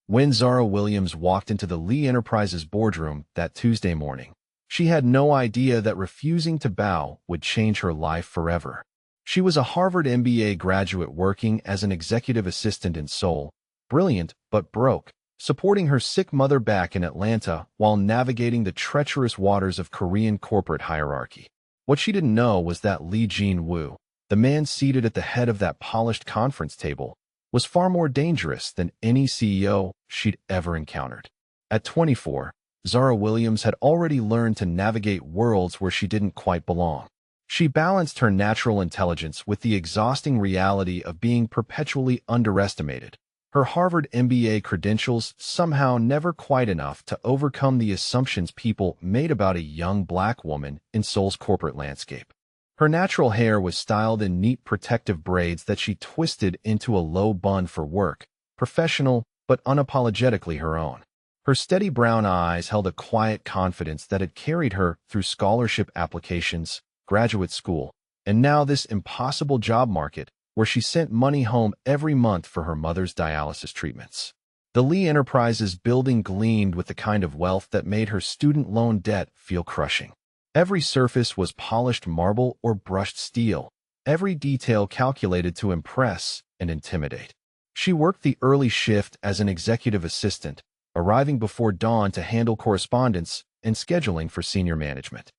When Zara Williams walked into the Lee Enterprises boardroom that Tuesday morning, she had no idea that refusing to bow would change her life forever. She was a Harvard MBA graduate working as an executive assistant in Seoul, brilliant but broke, supporting her sick mother back in Atlanta while navigating the treacherous waters of Korean corporate hierarchy. What she didn't know was that Lee Jin-woo, the man seated at the head of that polished conference table, was far more dangerous than any CEO she'd ever encountered. At 24, Zara Williams had already learned to navigate worlds where she didn't quite belong. She balanced her natural intelligence with the exhausting reality of being perpetually underestimated. Her Harvard MBA credentials somehow never quite enough to overcome the assumptions people made about a young black woman in Seoul's corporate landscape. Her natural hair was styled in neat protective braids that she twisted into a low bun for work, professional but unapologetically her own. Her steady brown eyes held a quiet confidence that had carried her through scholarship applications, graduate school, and now this impossible job market where she sent money home every month for her mother's dialysis treatments. The Lee Enterprises building gleamed with the kind of wealth that made her student loan debt feel crushing. Every surface was polished marble or brushed steel, every detail calculated to impress and intimidate. She worked the early shift as an executive assistant, arriving before dawn to handle correspondence and scheduling for senior management.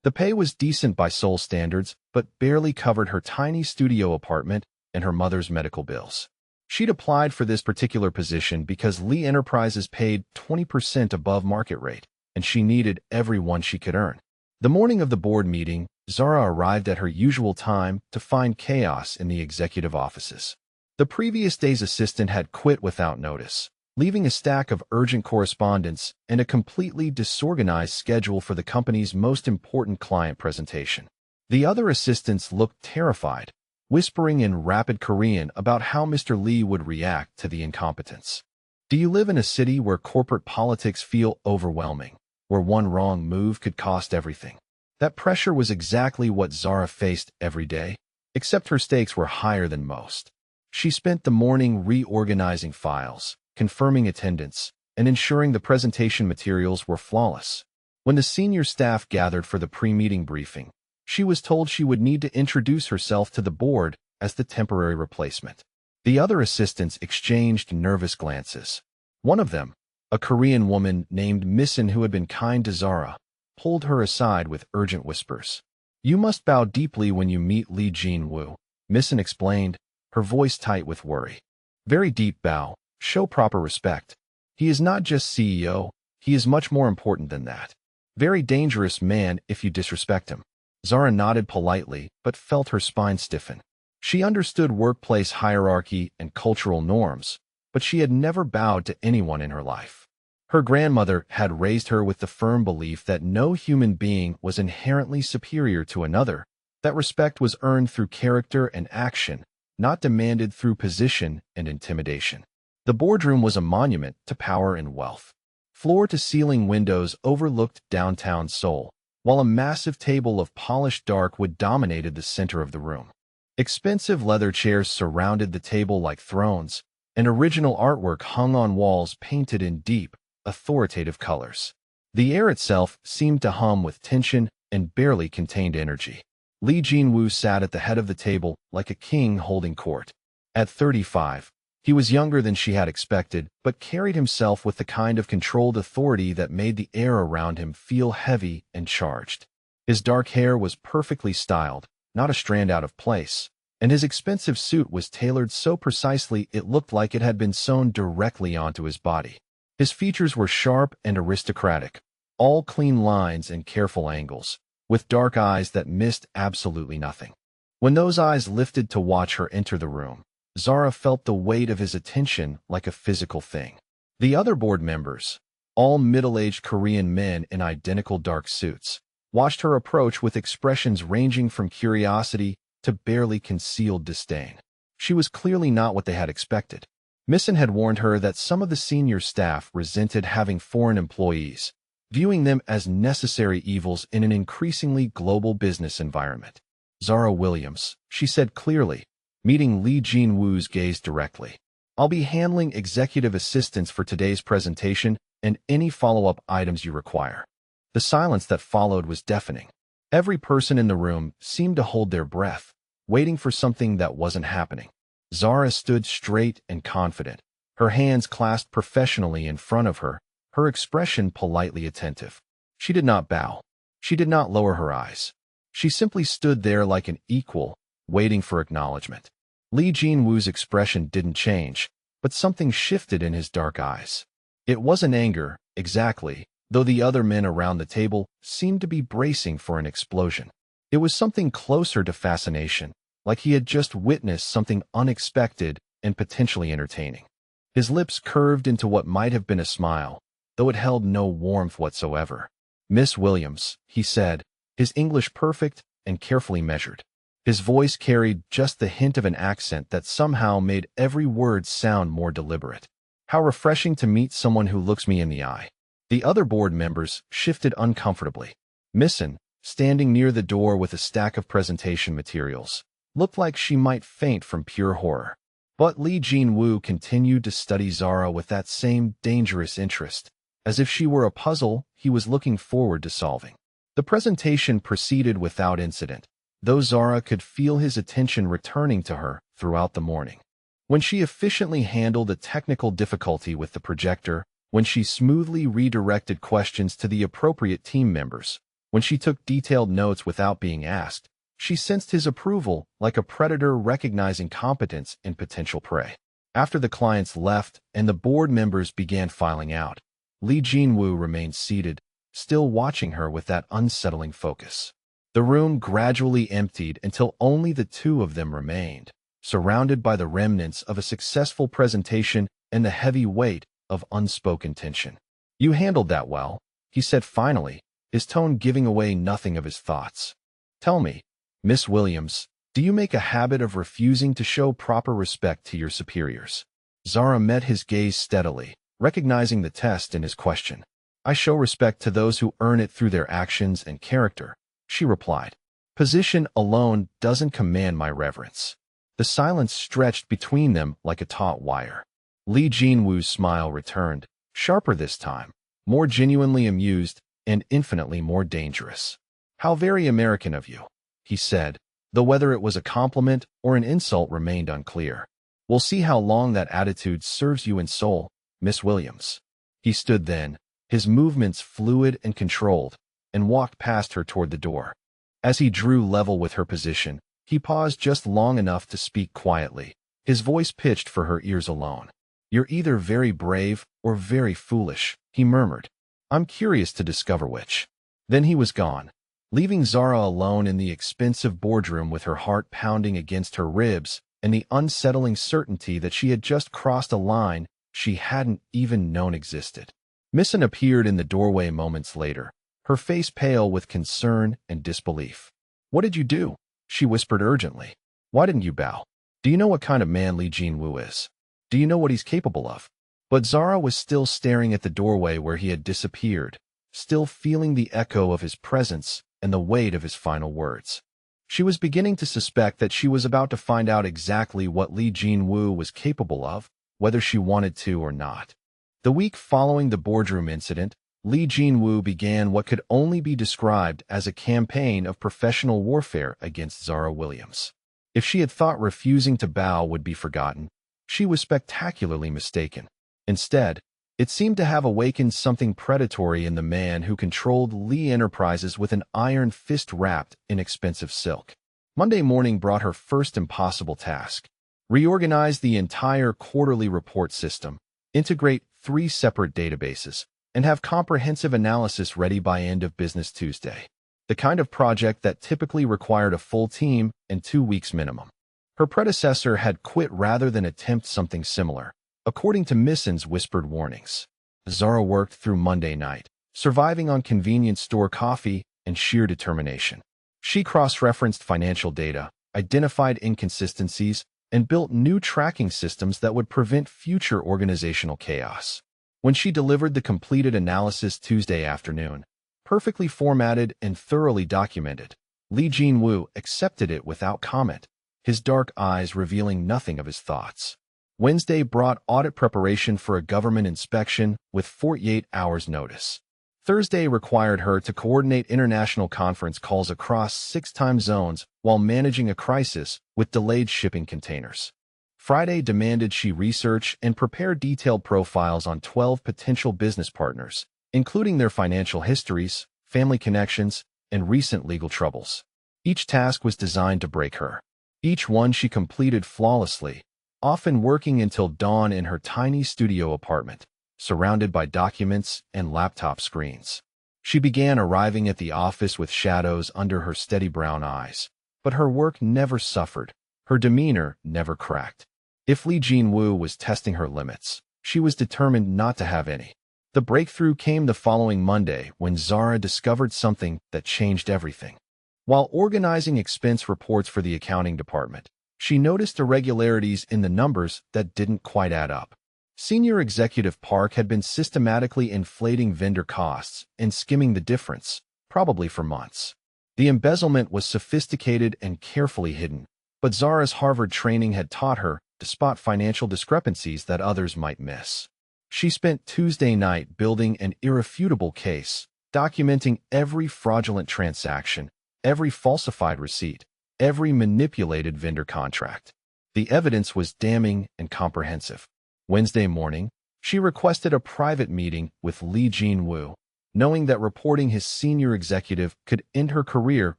The pay was decent by Seoul standards, but barely covered her tiny studio apartment and her mother's medical bills. She'd applied for this particular position because Lee Enterprises paid 20% above market rate, and she needed every one she could earn. The morning of the board meeting, Zara arrived at her usual time to find chaos in the executive offices. The previous day's assistant had quit without notice, leaving a stack of urgent correspondence and a completely disorganized schedule for the company's most important client presentation. The other assistants looked terrified, whispering in rapid Korean about how Mr. Lee would react to the incompetence. Do you live in a city where corporate politics feel overwhelming, where one wrong move could cost everything? That pressure was exactly what Zara faced every day, except her stakes were higher than most. She spent the morning reorganizing files, confirming attendance, and ensuring the presentation materials were flawless. When the senior staff gathered for the pre-meeting briefing, she was told she would need to introduce herself to the board as the temporary replacement. The other assistants exchanged nervous glances. One of them, a Korean woman named Misin who had been kind to Zara, pulled her aside with urgent whispers. "You must bow deeply when you meet Lee Jin-woo," Misin explained, her voice tight with worry. "Very deep bow. Show proper respect. He is not just CEO, he is much more important than that. Very dangerous man if you disrespect him." Zara nodded politely, but felt her spine stiffen. She understood workplace hierarchy and cultural norms, but she had never bowed to anyone in her life. Her grandmother had raised her with the firm belief that no human being was inherently superior to another, that respect was earned through character and action, not demanded through position and intimidation. The boardroom was a monument to power and wealth. Floor-to-ceiling windows overlooked downtown Seoul, while a massive table of polished dark wood dominated the center of the room. Expensive leather chairs surrounded the table like thrones, and original artwork hung on walls painted in deep, authoritative colors. The air itself seemed to hum with tension and barely contained energy. Lee Jin-woo sat at the head of the table like a king holding court. At 35, he was younger than she had expected, but carried himself with the kind of controlled authority that made the air around him feel heavy and charged. His dark hair was perfectly styled, not a strand out of place, and his expensive suit was tailored so precisely it looked like it had been sewn directly onto his body. His features were sharp and aristocratic, all clean lines and careful angles, with dark eyes that missed absolutely nothing. When those eyes lifted to watch her enter the room, Zara felt the weight of his attention like a physical thing. The other board members, all middle-aged Korean men in identical dark suits, watched her approach with expressions ranging from curiosity to barely concealed disdain. She was clearly not what they had expected. Misin had warned her that some of the senior staff resented having foreign employees, viewing them as necessary evils in an increasingly global business environment. "Zara Williams," she said clearly, meeting Lee Jin-woo's gaze directly. I'll be handling executive assistance for today's presentation and any follow-up items you require." The silence that followed was deafening. Every person in the room seemed to hold their breath, waiting for something that wasn't happening. Zara stood straight and confident, her hands clasped professionally in front of her, her expression politely attentive. She did not bow. She did not lower her eyes. She simply stood there like an equal, waiting for acknowledgement. Li Jinwu's expression didn't change, but something shifted in his dark eyes. It wasn't anger, exactly, though the other men around the table seemed to be bracing for an explosion. It was something closer to fascination, like he had just witnessed something unexpected and potentially entertaining. His lips curved into what might have been a smile, though it held no warmth whatsoever. "Miss Williams," he said, his English perfect and carefully measured. His voice carried just the hint of an accent that somehow made every word sound more deliberate. "How refreshing to meet someone who looks me in the eye." The other board members shifted uncomfortably. Missin, standing near the door with a stack of presentation materials, looked like she might faint from pure horror. But Li Jinwu continued to study Zara with that same dangerous interest, as if she were a puzzle he was looking forward to solving. The presentation proceeded without incident, though Zara could feel his attention returning to her throughout the morning. When she efficiently handled a technical difficulty with the projector, when she smoothly redirected questions to the appropriate team members, when she took detailed notes without being asked, she sensed his approval like a predator recognizing competence in potential prey. After the clients left and the board members began filing out, Li Jinwu remained seated, still watching her with that unsettling focus. The room gradually emptied until only the two of them remained, surrounded by the remnants of a successful presentation and the heavy weight of unspoken tension. "You handled that well," he said finally, his tone giving away nothing of his thoughts. "Tell me, Miss Williams, do you make a habit of refusing to show proper respect to your superiors?" Zara met his gaze steadily, recognizing the test in his question. "I show respect to those who earn it through their actions and character," she replied. "Position alone doesn't command my reverence." The silence stretched between them like a taut wire. Li Jinwu's smile returned, sharper this time, more genuinely amused and infinitely more dangerous. "How very American of you," he said, though whether it was a compliment or an insult remained unclear. "We'll see how long that attitude serves you in Seoul, Miss Williams." He stood then, his movements fluid and controlled, and walked past her toward the door. As he drew level with her position, he paused just long enough to speak quietly, his voice pitched for her ears alone. "You're either very brave or very foolish," he murmured. "I'm curious to discover which." Then he was gone, leaving Zara alone in the expensive boardroom with her heart pounding against her ribs and the unsettling certainty that she had just crossed a line she hadn't even known existed. Missin appeared in the doorway moments later, her face pale with concern and disbelief. "What did you do?" she whispered urgently. "Why didn't you bow? Do you know what kind of man Li Jinwu is? Do you know what he's capable of?" But Zara was still staring at the doorway where he had disappeared, still feeling the echo of his presence and the weight of his final words. She was beginning to suspect that she was about to find out exactly what Li Jinwu was capable of, whether she wanted to or not. The week following the boardroom incident, Li Jinwu began what could only be described as a campaign of professional warfare against Zara Williams. If she had thought refusing to bow would be forgotten, she was spectacularly mistaken. Instead, it seemed to have awakened something predatory in the man who controlled Lee Enterprises with an iron fist wrapped in expensive silk. Monday morning brought her first impossible task: reorganize the entire quarterly report system, integrate 3 separate databases, and have comprehensive analysis ready by end of business Tuesday. The kind of project that typically required a full team and 2 weeks minimum. Her predecessor had quit rather than attempt something similar, according to Missin's whispered warnings. Zara worked through Monday night, surviving on convenience store coffee and sheer determination. She cross-referenced financial data, identified inconsistencies, and built new tracking systems that would prevent future organizational chaos. When she delivered the completed analysis Tuesday afternoon, perfectly formatted and thoroughly documented, Li Jinwu accepted it without comment, his dark eyes revealing nothing of his thoughts. Wednesday brought audit preparation for a government inspection with 48 hours notice. Thursday required her to coordinate international conference calls across 6 time zones while managing a crisis with delayed shipping containers. Friday demanded she research and prepare detailed profiles on 12 potential business partners, including their financial histories, family connections, and recent legal troubles. Each task was designed to break her. Each one she completed flawlessly, often working until dawn in her tiny studio apartment, surrounded by documents and laptop screens. She began arriving at the office with shadows under her steady brown eyes, but her work never suffered. Her demeanor never cracked. If Li Jinwu was testing her limits, she was determined not to have any. The breakthrough came the following Monday when Zara discovered something that changed everything. While organizing expense reports for the accounting department, she noticed irregularities in the numbers that didn't quite add up. Senior Executive Park had been systematically inflating vendor costs and skimming the difference, probably for months. The embezzlement was sophisticated and carefully hidden, but Zara's Harvard training had taught her to spot financial discrepancies that others might miss. She spent Tuesday night building an irrefutable case, documenting every fraudulent transaction, every falsified receipt, every manipulated vendor contract. The evidence was damning and comprehensive. Wednesday morning, she requested a private meeting with Li Jinwu, knowing that reporting his senior executive could end her career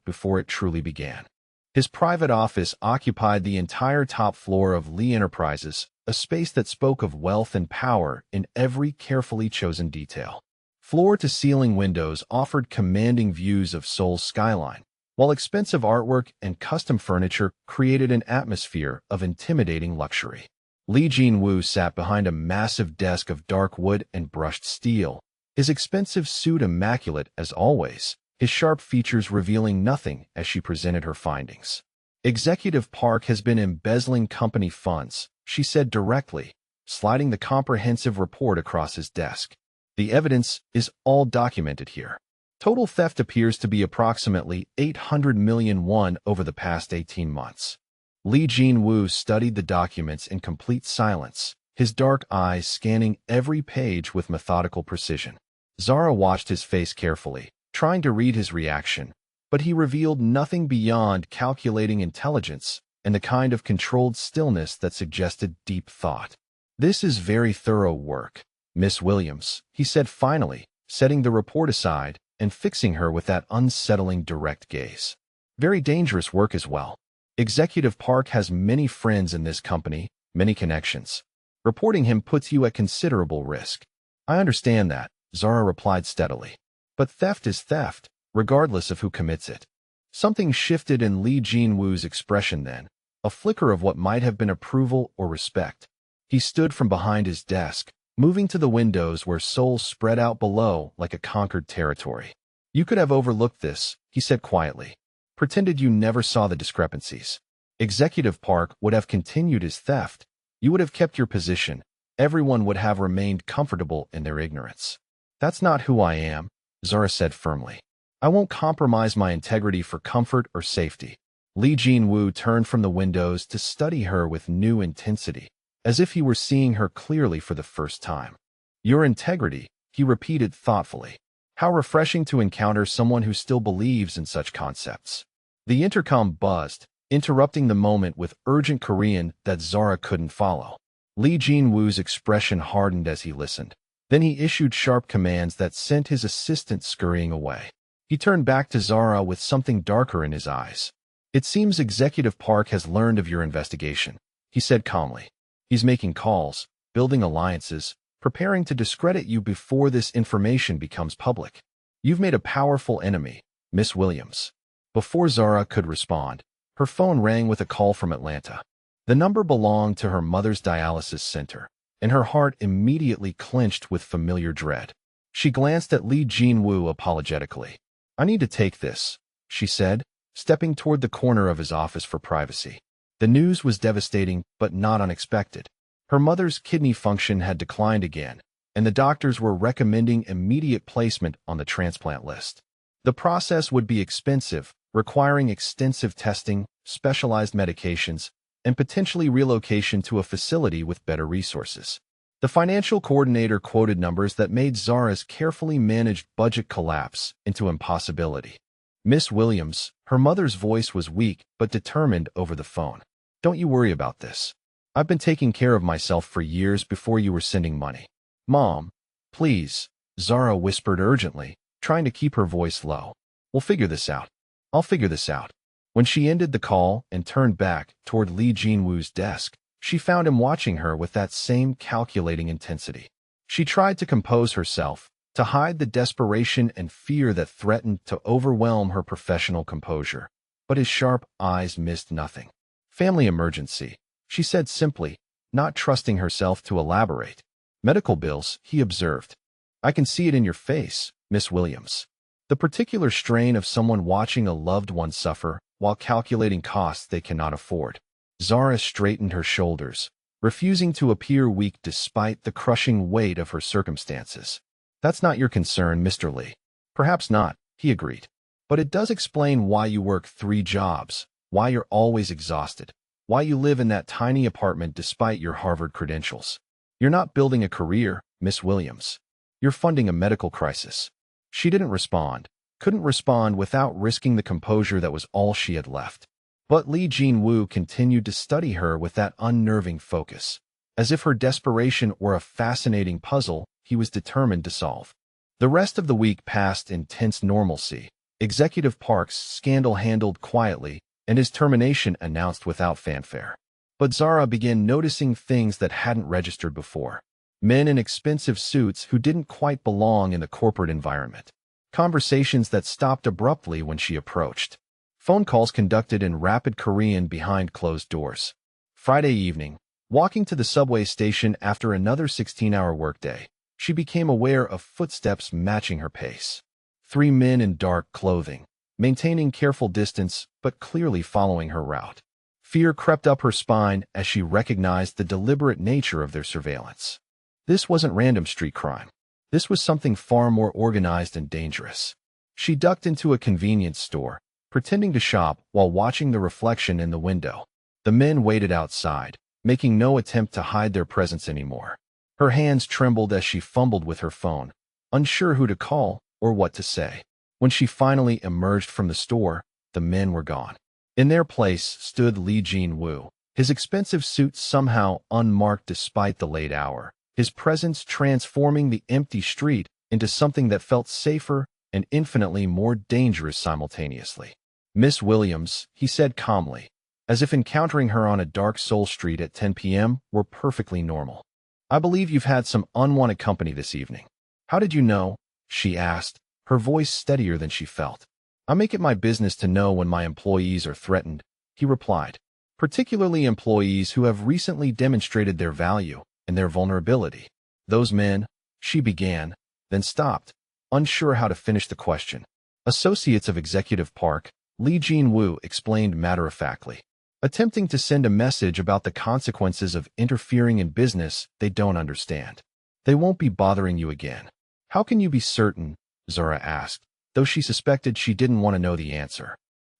before it truly began. His private office occupied the entire top floor of Li Enterprises, a space that spoke of wealth and power in every carefully chosen detail. Floor-to-ceiling windows offered commanding views of Seoul's skyline, while expensive artwork and custom furniture created an atmosphere of intimidating luxury. Li Jinwu sat behind a massive desk of dark wood and brushed steel, his expensive suit immaculate as always, his sharp features revealing nothing as she presented her findings. Executive Park has been embezzling company funds, she said directly, sliding the comprehensive report across his desk. The evidence is all documented here. Total theft appears to be approximately 800 million won over the past 18 months. Li Jinwu studied the documents in complete silence, his dark eyes scanning every page with methodical precision. Zara watched his face carefully, trying to read his reaction, but he revealed nothing beyond calculating intelligence and the kind of controlled stillness that suggested deep thought. "This is very thorough work, Miss Williams," he said finally, setting the report aside and fixing her with that unsettling direct gaze. "Very dangerous work as well. Executive Park has many friends in this company, many connections. Reporting him puts you at considerable risk." "I understand that," Zara replied steadily. "But theft is theft, regardless of who commits it." Something shifted in Li Jinwu's expression then, a flicker of what might have been approval or respect. He stood from behind his desk, moving to the windows where Seoul spread out below like a conquered territory. "You could have overlooked this," he said quietly. "Pretended you never saw the discrepancies. Executive Park would have continued his theft. You would have kept your position. Everyone would have remained comfortable in their ignorance." "That's not who I am," Zara said firmly. "I won't compromise my integrity for comfort or safety." Li Jinwu turned from the windows to study her with new intensity, as if he were seeing her clearly for the first time. "Your integrity," he repeated thoughtfully. How refreshing to encounter someone who still believes in such concepts. The intercom buzzed, interrupting the moment with urgent Korean that Zara couldn't follow. Li Jinwu's expression hardened as he listened. Then he issued sharp commands that sent his assistant scurrying away. He turned back to Zara with something darker in his eyes. "It seems Executive Park has learned of your investigation," he said calmly. "He's making calls, building alliances, preparing to discredit you before this information becomes public. You've made a powerful enemy, Miss Williams." Before Zara could respond, her phone rang with a call from Atlanta. The number belonged to her mother's dialysis center, and her heart immediately clenched with familiar dread. She glanced at Li Jinwu apologetically. "I need to take this," she said, stepping toward the corner of his office for privacy. The news was devastating, but not unexpected. Her mother's kidney function had declined again, and the doctors were recommending immediate placement on the transplant list. The process would be expensive, requiring extensive testing, specialized medications, and potentially relocation to a facility with better resources. The financial coordinator quoted numbers that made Zara's carefully managed budget collapse into impossibility. Miss Williams, her mother's voice was weak but determined over the phone. Don't you worry about this. I've been taking care of myself for years before you were sending money. Mom, please, Zara whispered urgently, trying to keep her voice low. We'll figure this out. I'll figure this out. When she ended the call and turned back toward Lee Jinwoo's desk, she found him watching her with that same calculating intensity. She tried to compose herself, to hide the desperation and fear that threatened to overwhelm her professional composure. But his sharp eyes missed nothing. Family emergency, she said simply, not trusting herself to elaborate. Medical bills, he observed. I can see it in your face, Miss Williams. The particular strain of someone watching a loved one suffer while calculating costs they cannot afford. Zara straightened her shoulders, refusing to appear weak despite the crushing weight of her circumstances. That's not your concern, Mr. Lee. Perhaps not, he agreed. But it does explain why you work 3 jobs, why you're always exhausted, why you live in that tiny apartment despite your Harvard credentials. You're not building a career, Miss Williams. You're funding a medical crisis. She didn't respond, couldn't respond without risking the composure that was all she had left. But Lee Jinwoo continued to study her with that unnerving focus. As if her desperation were a fascinating puzzle he was determined to solve. The rest of the week passed in tense normalcy. Executive Park's scandal handled quietly, and his termination announced without fanfare. But Zara began noticing things that hadn't registered before. Men in expensive suits who didn't quite belong in the corporate environment. Conversations that stopped abruptly when she approached. Phone calls conducted in rapid Korean behind closed doors. Friday evening, walking to the subway station after another 16-hour workday, she became aware of footsteps matching her pace. 3 men in dark clothing, maintaining careful distance but clearly following her route. Fear crept up her spine as she recognized the deliberate nature of their surveillance. This wasn't random street crime. This was something far more organized and dangerous. She ducked into a convenience store, pretending to shop while watching the reflection in the window. The men waited outside, making no attempt to hide their presence anymore. Her hands trembled as she fumbled with her phone, unsure who to call or what to say. When she finally emerged from the store, the men were gone. In their place stood Lee Jinwoo, his expensive suit somehow unmarked despite the late hour, his presence transforming the empty street into something that felt safer and infinitely more dangerous simultaneously. Miss Williams, he said calmly, as if encountering her on a dark Seoul street at 10 p.m. were perfectly normal. I believe you've had some unwanted company this evening. How did you know? She asked, her voice steadier than she felt. I make it my business to know when my employees are threatened, he replied, particularly employees who have recently demonstrated their value and their vulnerability. Those men, she began, then stopped, unsure how to finish the question. Associates of Executive Park, Lee Jinwoo explained matter-of-factly, attempting to send a message about the consequences of interfering in business they don't understand. They won't be bothering you again. How can you be certain? Zara asked, though she suspected she didn't want to know the answer.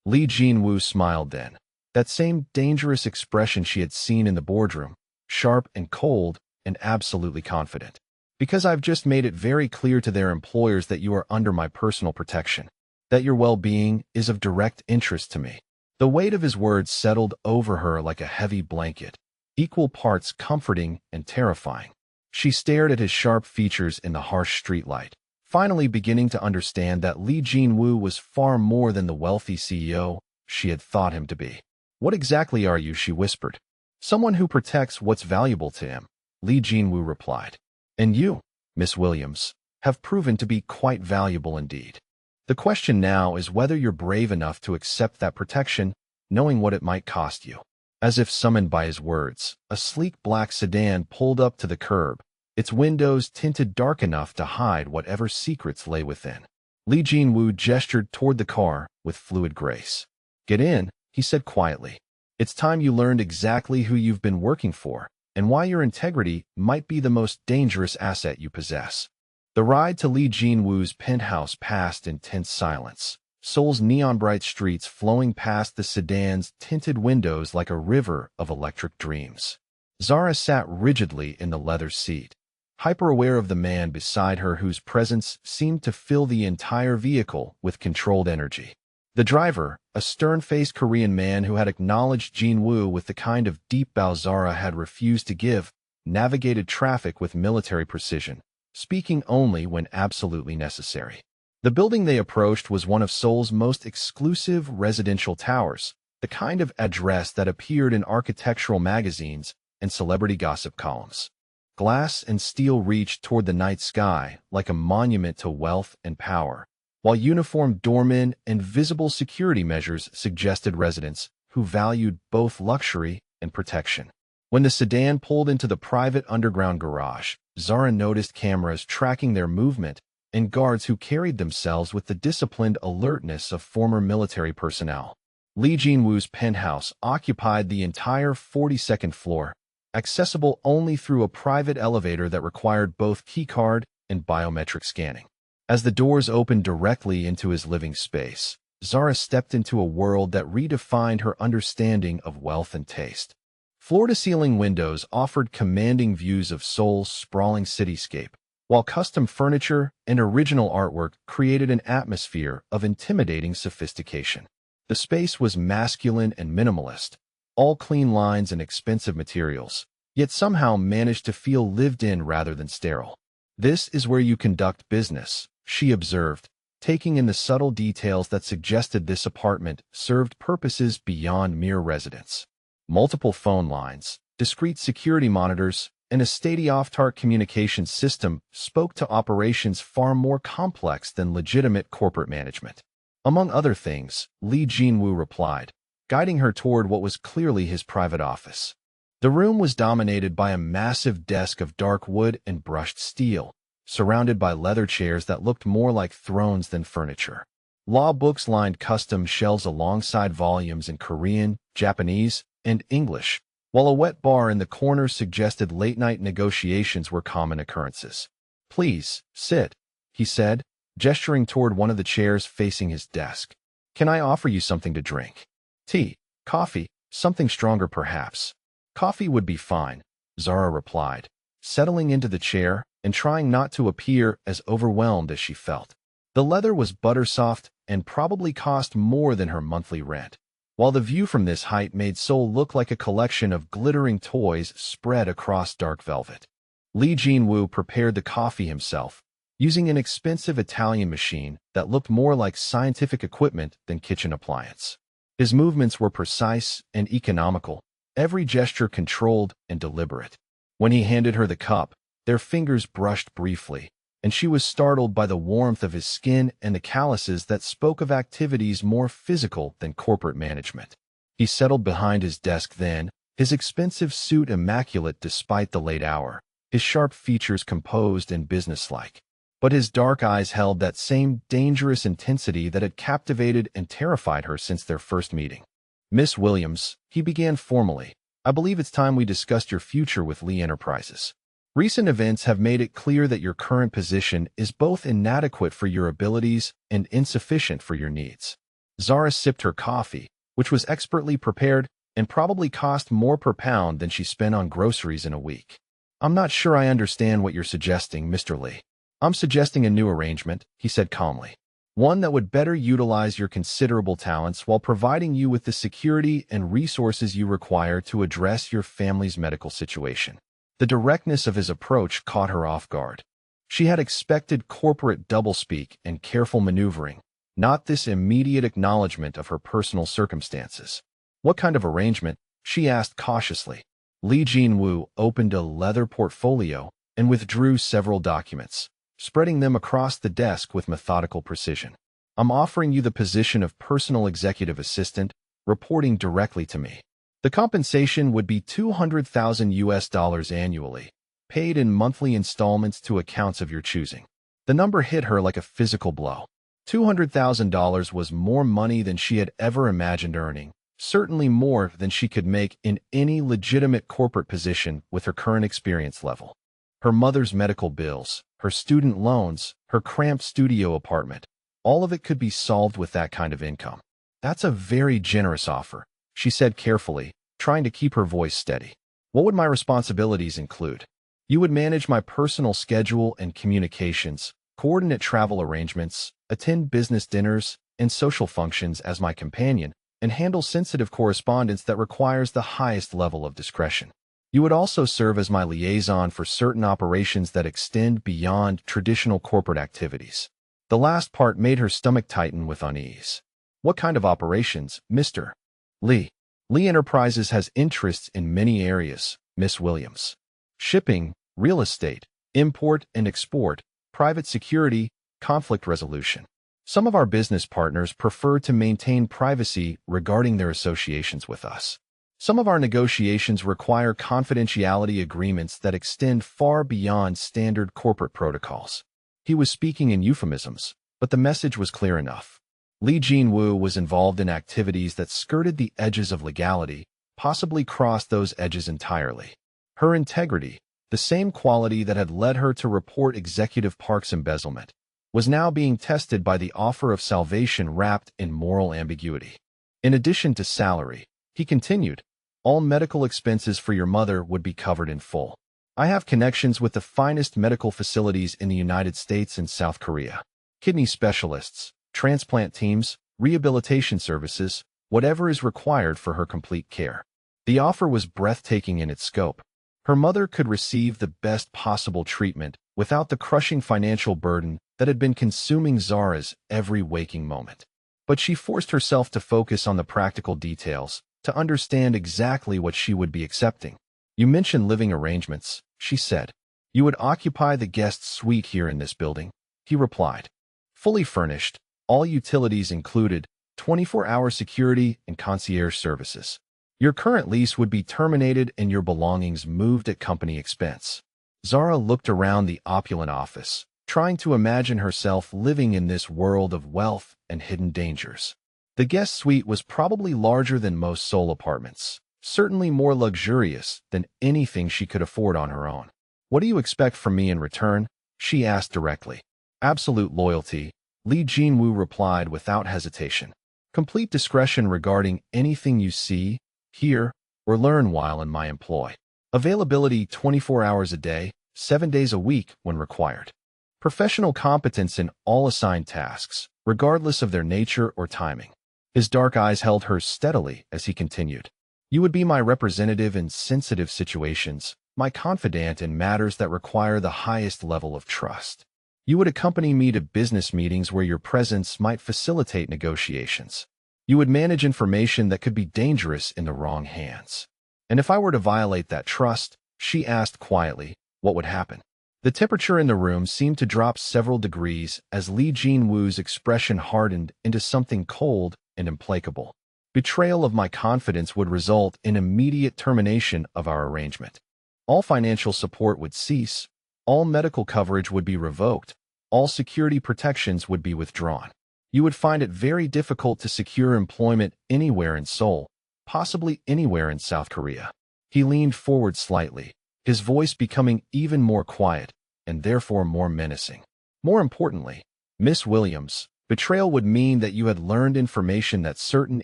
Lee Jinwoo smiled then, that same dangerous expression she had seen in the boardroom, sharp and cold and absolutely confident. Because I've just made it very clear to their employers that you are under my personal protection, that your well-being is of direct interest to me. The weight of his words settled over her like a heavy blanket, equal parts comforting and terrifying. She stared at his sharp features in the harsh streetlight, finally beginning to understand that Lee Jinwoo was far more than the wealthy CEO she had thought him to be. What exactly are you? She whispered. Someone who protects what's valuable to him, Lee Jinwoo replied. And you, Miss Williams, have proven to be quite valuable indeed. The question now is whether you're brave enough to accept that protection, knowing what it might cost you. As if summoned by his words, a sleek black sedan pulled up to the curb, its windows tinted dark enough to hide whatever secrets lay within. Lee Jinwoo gestured toward the car with fluid grace. Get in, he said quietly. It's time you learned exactly who you've been working for, and why your integrity might be the most dangerous asset you possess. The ride to Lee Jinwoo's penthouse passed in tense silence. Seoul's neon-bright streets flowing past the sedan's tinted windows like a river of electric dreams. Zara sat rigidly in the leather seat, hyper-aware of the man beside her whose presence seemed to fill the entire vehicle with controlled energy. The driver, a stern-faced Korean man who had acknowledged Jin-woo with the kind of deep bow Zara had refused to give, navigated traffic with military precision, speaking only when absolutely necessary. The building they approached was one of Seoul's most exclusive residential towers, the kind of address that appeared in architectural magazines and celebrity gossip columns. Glass and steel reached toward the night sky like a monument to wealth and power, while uniformed doormen and visible security measures suggested residents who valued both luxury and protection. When the sedan pulled into the private underground garage, Zara noticed cameras tracking their movement and guards who carried themselves with the disciplined alertness of former military personnel. Lee Jin-woo's penthouse occupied the entire 42nd floor, accessible only through a private elevator that required both keycard and biometric scanning. As the doors opened directly into his living space, Zara stepped into a world that redefined her understanding of wealth and taste. Floor-to-ceiling windows offered commanding views of Seoul's sprawling cityscape, while custom furniture and original artwork created an atmosphere of intimidating sophistication. The space was masculine and minimalist, all clean lines and expensive materials, yet somehow managed to feel lived in rather than sterile. "This is where you conduct business," she observed, taking in the subtle details that suggested this apartment served purposes beyond mere residence. Multiple phone lines, discrete security monitors, and a state-of-the-art communications system spoke to operations far more complex than legitimate corporate management. Among other things, Lee Jin-woo replied, guiding her toward what was clearly his private office. The room was dominated by a massive desk of dark wood and brushed steel, surrounded by leather chairs that looked more like thrones than furniture. Law books lined custom shelves alongside volumes in Korean, Japanese, and English, while a wet bar in the corner suggested late-night negotiations were common occurrences. "Please, sit," he said, gesturing toward one of the chairs facing his desk. "Can I offer you something to drink? Tea, coffee, something stronger perhaps?" "Coffee would be fine," Zara replied, settling into the chair and trying not to appear as overwhelmed as she felt. The leather was butter-soft and probably cost more than her monthly rent, while the view from this height made Seoul look like a collection of glittering toys spread across dark velvet. Lee Jin-woo prepared the coffee himself, using an expensive Italian machine that looked more like scientific equipment than kitchen appliance. His movements were precise and economical, every gesture controlled and deliberate. When he handed her the cup, their fingers brushed briefly, and she was startled by the warmth of his skin and the calluses that spoke of activities more physical than corporate management. He settled behind his desk then, his expensive suit immaculate despite the late hour, his sharp features composed and businesslike. But his dark eyes held that same dangerous intensity that had captivated and terrified her since their first meeting. "Miss Williams," he began formally, "I believe it's time we discussed your future with Lee Enterprises. Recent events have made it clear that your current position is both inadequate for your abilities and insufficient for your needs." Zara sipped her coffee, which was expertly prepared and probably cost more per pound than she spent on groceries in a week. "I'm not sure I understand what you're suggesting, Mr. Lee." "I'm suggesting a new arrangement," he said calmly. "One that would better utilize your considerable talents while providing you with the security and resources you require to address your family's medical situation." The directness of his approach caught her off guard. She had expected corporate doublespeak and careful maneuvering, not this immediate acknowledgement of her personal circumstances. "What kind of arrangement?" she asked cautiously. Lee Jin-woo opened a leather portfolio and withdrew several documents, spreading them across the desk with methodical precision. "I'm offering you the position of personal executive assistant, reporting directly to me. The compensation would be $200,000 annually, paid in monthly installments to accounts of your choosing." The number hit her like a physical blow. $200,000 was more money than she had ever imagined earning, certainly more than she could make in any legitimate corporate position with her current experience level. Her mother's medical bills, her student loans, her cramped studio apartment, All of it could be solved with that kind of income. That's a very generous offer, she said carefully, trying to keep her voice steady. What would my responsibilities include? You would manage my personal schedule and communications, coordinate travel arrangements, attend business dinners and social functions as my companion, and handle sensitive correspondence that requires the highest level of discretion. You would also serve as my liaison for certain operations that extend beyond traditional corporate activities. The last part made her stomach tighten with unease. What kind of operations, Mr. Lee? Lee Enterprises has interests in many areas, Miss Williams. Shipping, real estate, import and export, private security, conflict resolution. Some of our business partners prefer to maintain privacy regarding their associations with us. Some of our negotiations require confidentiality agreements that extend far beyond standard corporate protocols. He was speaking in euphemisms, but the message was clear enough. Lee Jin-woo was involved in activities that skirted the edges of legality, possibly crossed those edges entirely. Her integrity, the same quality that had led her to report Executive Park's embezzlement, was now being tested by the offer of salvation wrapped in moral ambiguity. In addition to salary, he continued, all medical expenses for your mother would be covered in full. I have connections with the finest medical facilities in the United States and South Korea. Kidney specialists, transplant teams, rehabilitation services, whatever is required for her complete care. The offer was breathtaking in its scope. Her mother could receive the best possible treatment without the crushing financial burden that had been consuming Zara's every waking moment. But she forced herself to focus on the practical details, to understand exactly what she would be accepting. You mentioned living arrangements, she said. You would occupy the guest suite here in this building, he replied. Fully furnished, all utilities included, 24-hour security and concierge services. Your current lease would be terminated and your belongings moved at company expense. Zara looked around the opulent office, trying to imagine herself living in this world of wealth and hidden dangers. The guest suite was probably larger than most Seoul apartments, certainly more luxurious than anything she could afford on her own. What do you expect from me in return? She asked directly. Absolute loyalty, Lee Jin-woo replied without hesitation. Complete discretion regarding anything you see, hear, or learn while in my employ. Availability 24 hours a day, 7 days a week when required. Professional competence in all assigned tasks, regardless of their nature or timing. His dark eyes held hers steadily as he continued. You would be my representative in sensitive situations, my confidant in matters that require the highest level of trust. You would accompany me to business meetings where your presence might facilitate negotiations. You would manage information that could be dangerous in the wrong hands. And if I were to violate that trust, she asked quietly, what would happen? The temperature in the room seemed to drop several degrees as Lee Jin-woo's expression hardened into something cold and implacable. Betrayal of my confidence would result in immediate termination of our arrangement. All financial support would cease, all medical coverage would be revoked, all security protections would be withdrawn. You would find it very difficult to secure employment anywhere in Seoul, possibly anywhere in South Korea. He leaned forward slightly, his voice becoming even more quiet and therefore more menacing. More importantly, Miss Williams, betrayal would mean that you had learned information that certain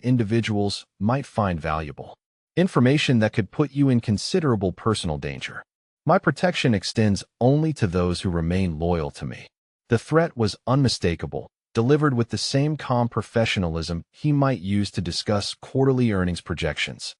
individuals might find valuable. Information that could put you in considerable personal danger. My protection extends only to those who remain loyal to me. The threat was unmistakable, delivered with the same calm professionalism he might use to discuss quarterly earnings projections.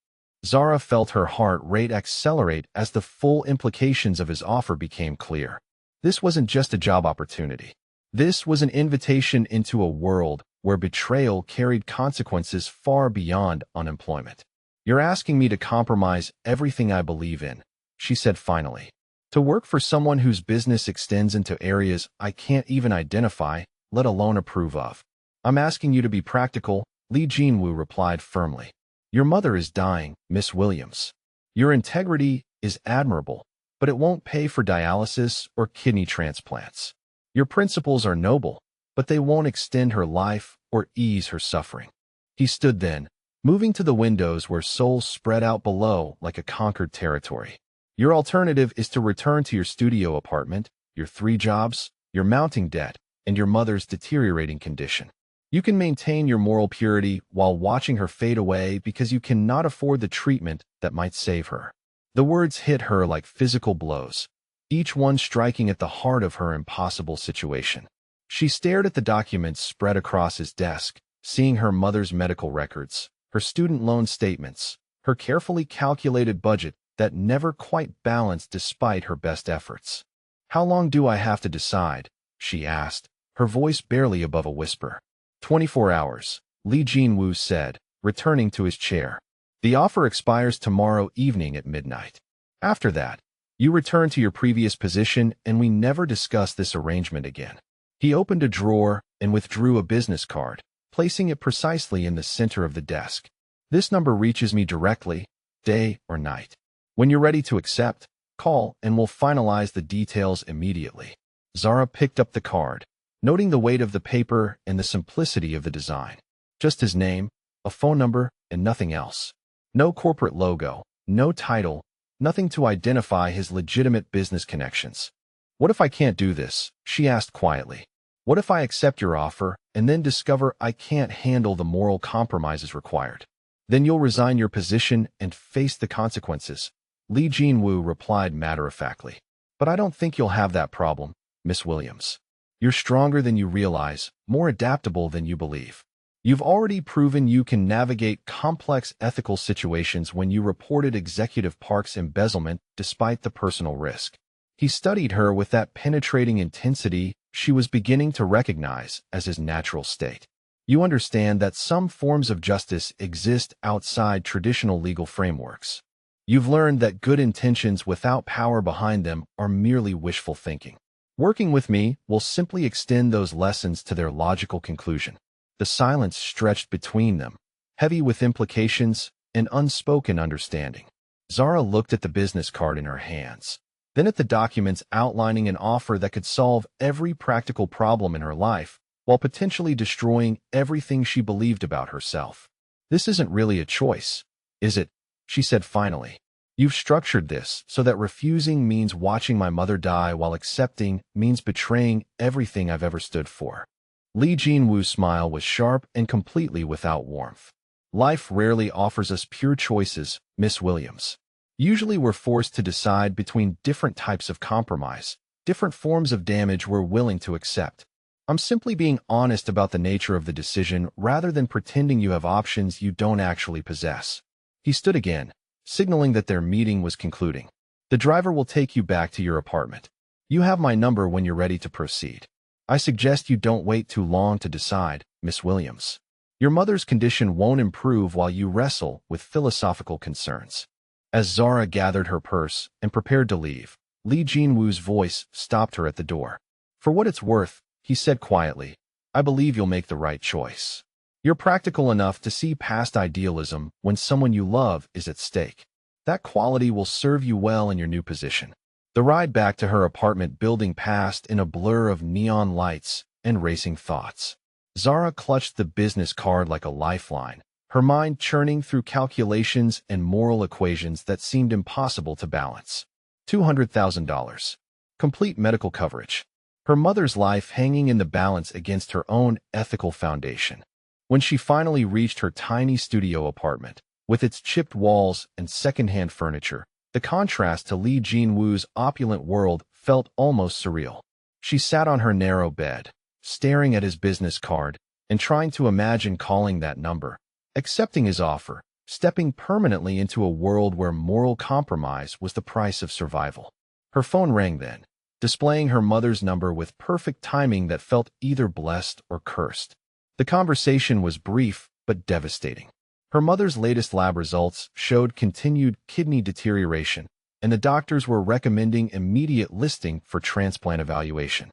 Zara felt her heart rate accelerate as the full implications of his offer became clear. This wasn't just a job opportunity. This was an invitation into a world where betrayal carried consequences far beyond unemployment. You're asking me to compromise everything I believe in, she said finally. To work for someone whose business extends into areas I can't even identify, let alone approve of. I'm asking you to be practical, Lee Jin-woo replied firmly. Your mother is dying, Miss Williams. Your integrity is admirable, but it won't pay for dialysis or kidney transplants. Your principles are noble, but they won't extend her life or ease her suffering. He stood then, moving to the windows where Seoul spread out below like a conquered territory. Your alternative is to return to your studio apartment, your 3 jobs, your mounting debt, and your mother's deteriorating condition. You can maintain your moral purity while watching her fade away because you cannot afford the treatment that might save her. The words hit her like physical blows, each one striking at the heart of her impossible situation. She stared at the documents spread across his desk, seeing her mother's medical records, her student loan statements, her carefully calculated budget that never quite balanced despite her best efforts. "How long do I have to decide?" she asked, her voice barely above a whisper. 24 hours, Lee Jin-woo said, returning to his chair. "The offer expires tomorrow evening at midnight. After that, you return to your previous position and we never discuss this arrangement again." He opened a drawer and withdrew a business card, placing it precisely in the center of the desk. "This number reaches me directly, day or night. When you're ready to accept, call and we'll finalize the details immediately." Zara picked up the card, noting the weight of the paper and the simplicity of the design. Just his name, a phone number, and nothing else. No corporate logo, no title, nothing to identify his legitimate business connections. "What if I can't do this?" she asked quietly. "What if I accept your offer and then discover I can't handle the moral compromises required? Then you'll resign your position and face the consequences." Lee Jin-woo replied matter-of-factly. "But I don't think you'll have that problem, Miss Williams. You're stronger than you realize, more adaptable than you believe. You've already proven you can navigate complex ethical situations when you reported Executive Park's embezzlement despite the personal risk." He studied her with that penetrating intensity she was beginning to recognize as his natural state. "You understand that some forms of justice exist outside traditional legal frameworks. You've learned that good intentions without power behind them are merely wishful thinking. Working with me will simply extend those lessons to their logical conclusion." The silence stretched between them, heavy with implications and unspoken understanding. Zara looked at the business card in her hands, then at the documents outlining an offer that could solve every practical problem in her life while potentially destroying everything she believed about herself. "This isn't really a choice, is it?" she said finally. "You've structured this so that refusing means watching my mother die while accepting means betraying everything I've ever stood for." Lee Jin-woo's smile was sharp and completely without warmth. "Life rarely offers us pure choices, Miss Williams. Usually we're forced to decide between different types of compromise, different forms of damage we're willing to accept. I'm simply being honest about the nature of the decision rather than pretending you have options you don't actually possess." He stood again, signaling that their meeting was concluding. "The driver will take you back to your apartment. You have my number when you're ready to proceed. I suggest you don't wait too long to decide, Miss Williams. Your mother's condition won't improve while you wrestle with philosophical concerns." As Zara gathered her purse and prepared to leave, Lee Jin-woo's voice stopped her at the door. "For what it's worth," he said quietly, "I believe you'll make the right choice. You're practical enough to see past idealism when someone you love is at stake. That quality will serve you well in your new position." The ride back to her apartment building passed in a blur of neon lights and racing thoughts. Zara clutched the business card like a lifeline, her mind churning through calculations and moral equations that seemed impossible to balance. $200,000. Complete medical coverage. Her mother's life hanging in the balance against her own ethical foundation. When she finally reached her tiny studio apartment, with its chipped walls and secondhand furniture, the contrast to Lee Jin-woo's opulent world felt almost surreal. She sat on her narrow bed, staring at his business card and trying to imagine calling that number, accepting his offer, stepping permanently into a world where moral compromise was the price of survival. Her phone rang then, displaying her mother's number with perfect timing that felt either blessed or cursed. The conversation was brief but devastating. Her mother's latest lab results showed continued kidney deterioration, and the doctors were recommending immediate listing for transplant evaluation.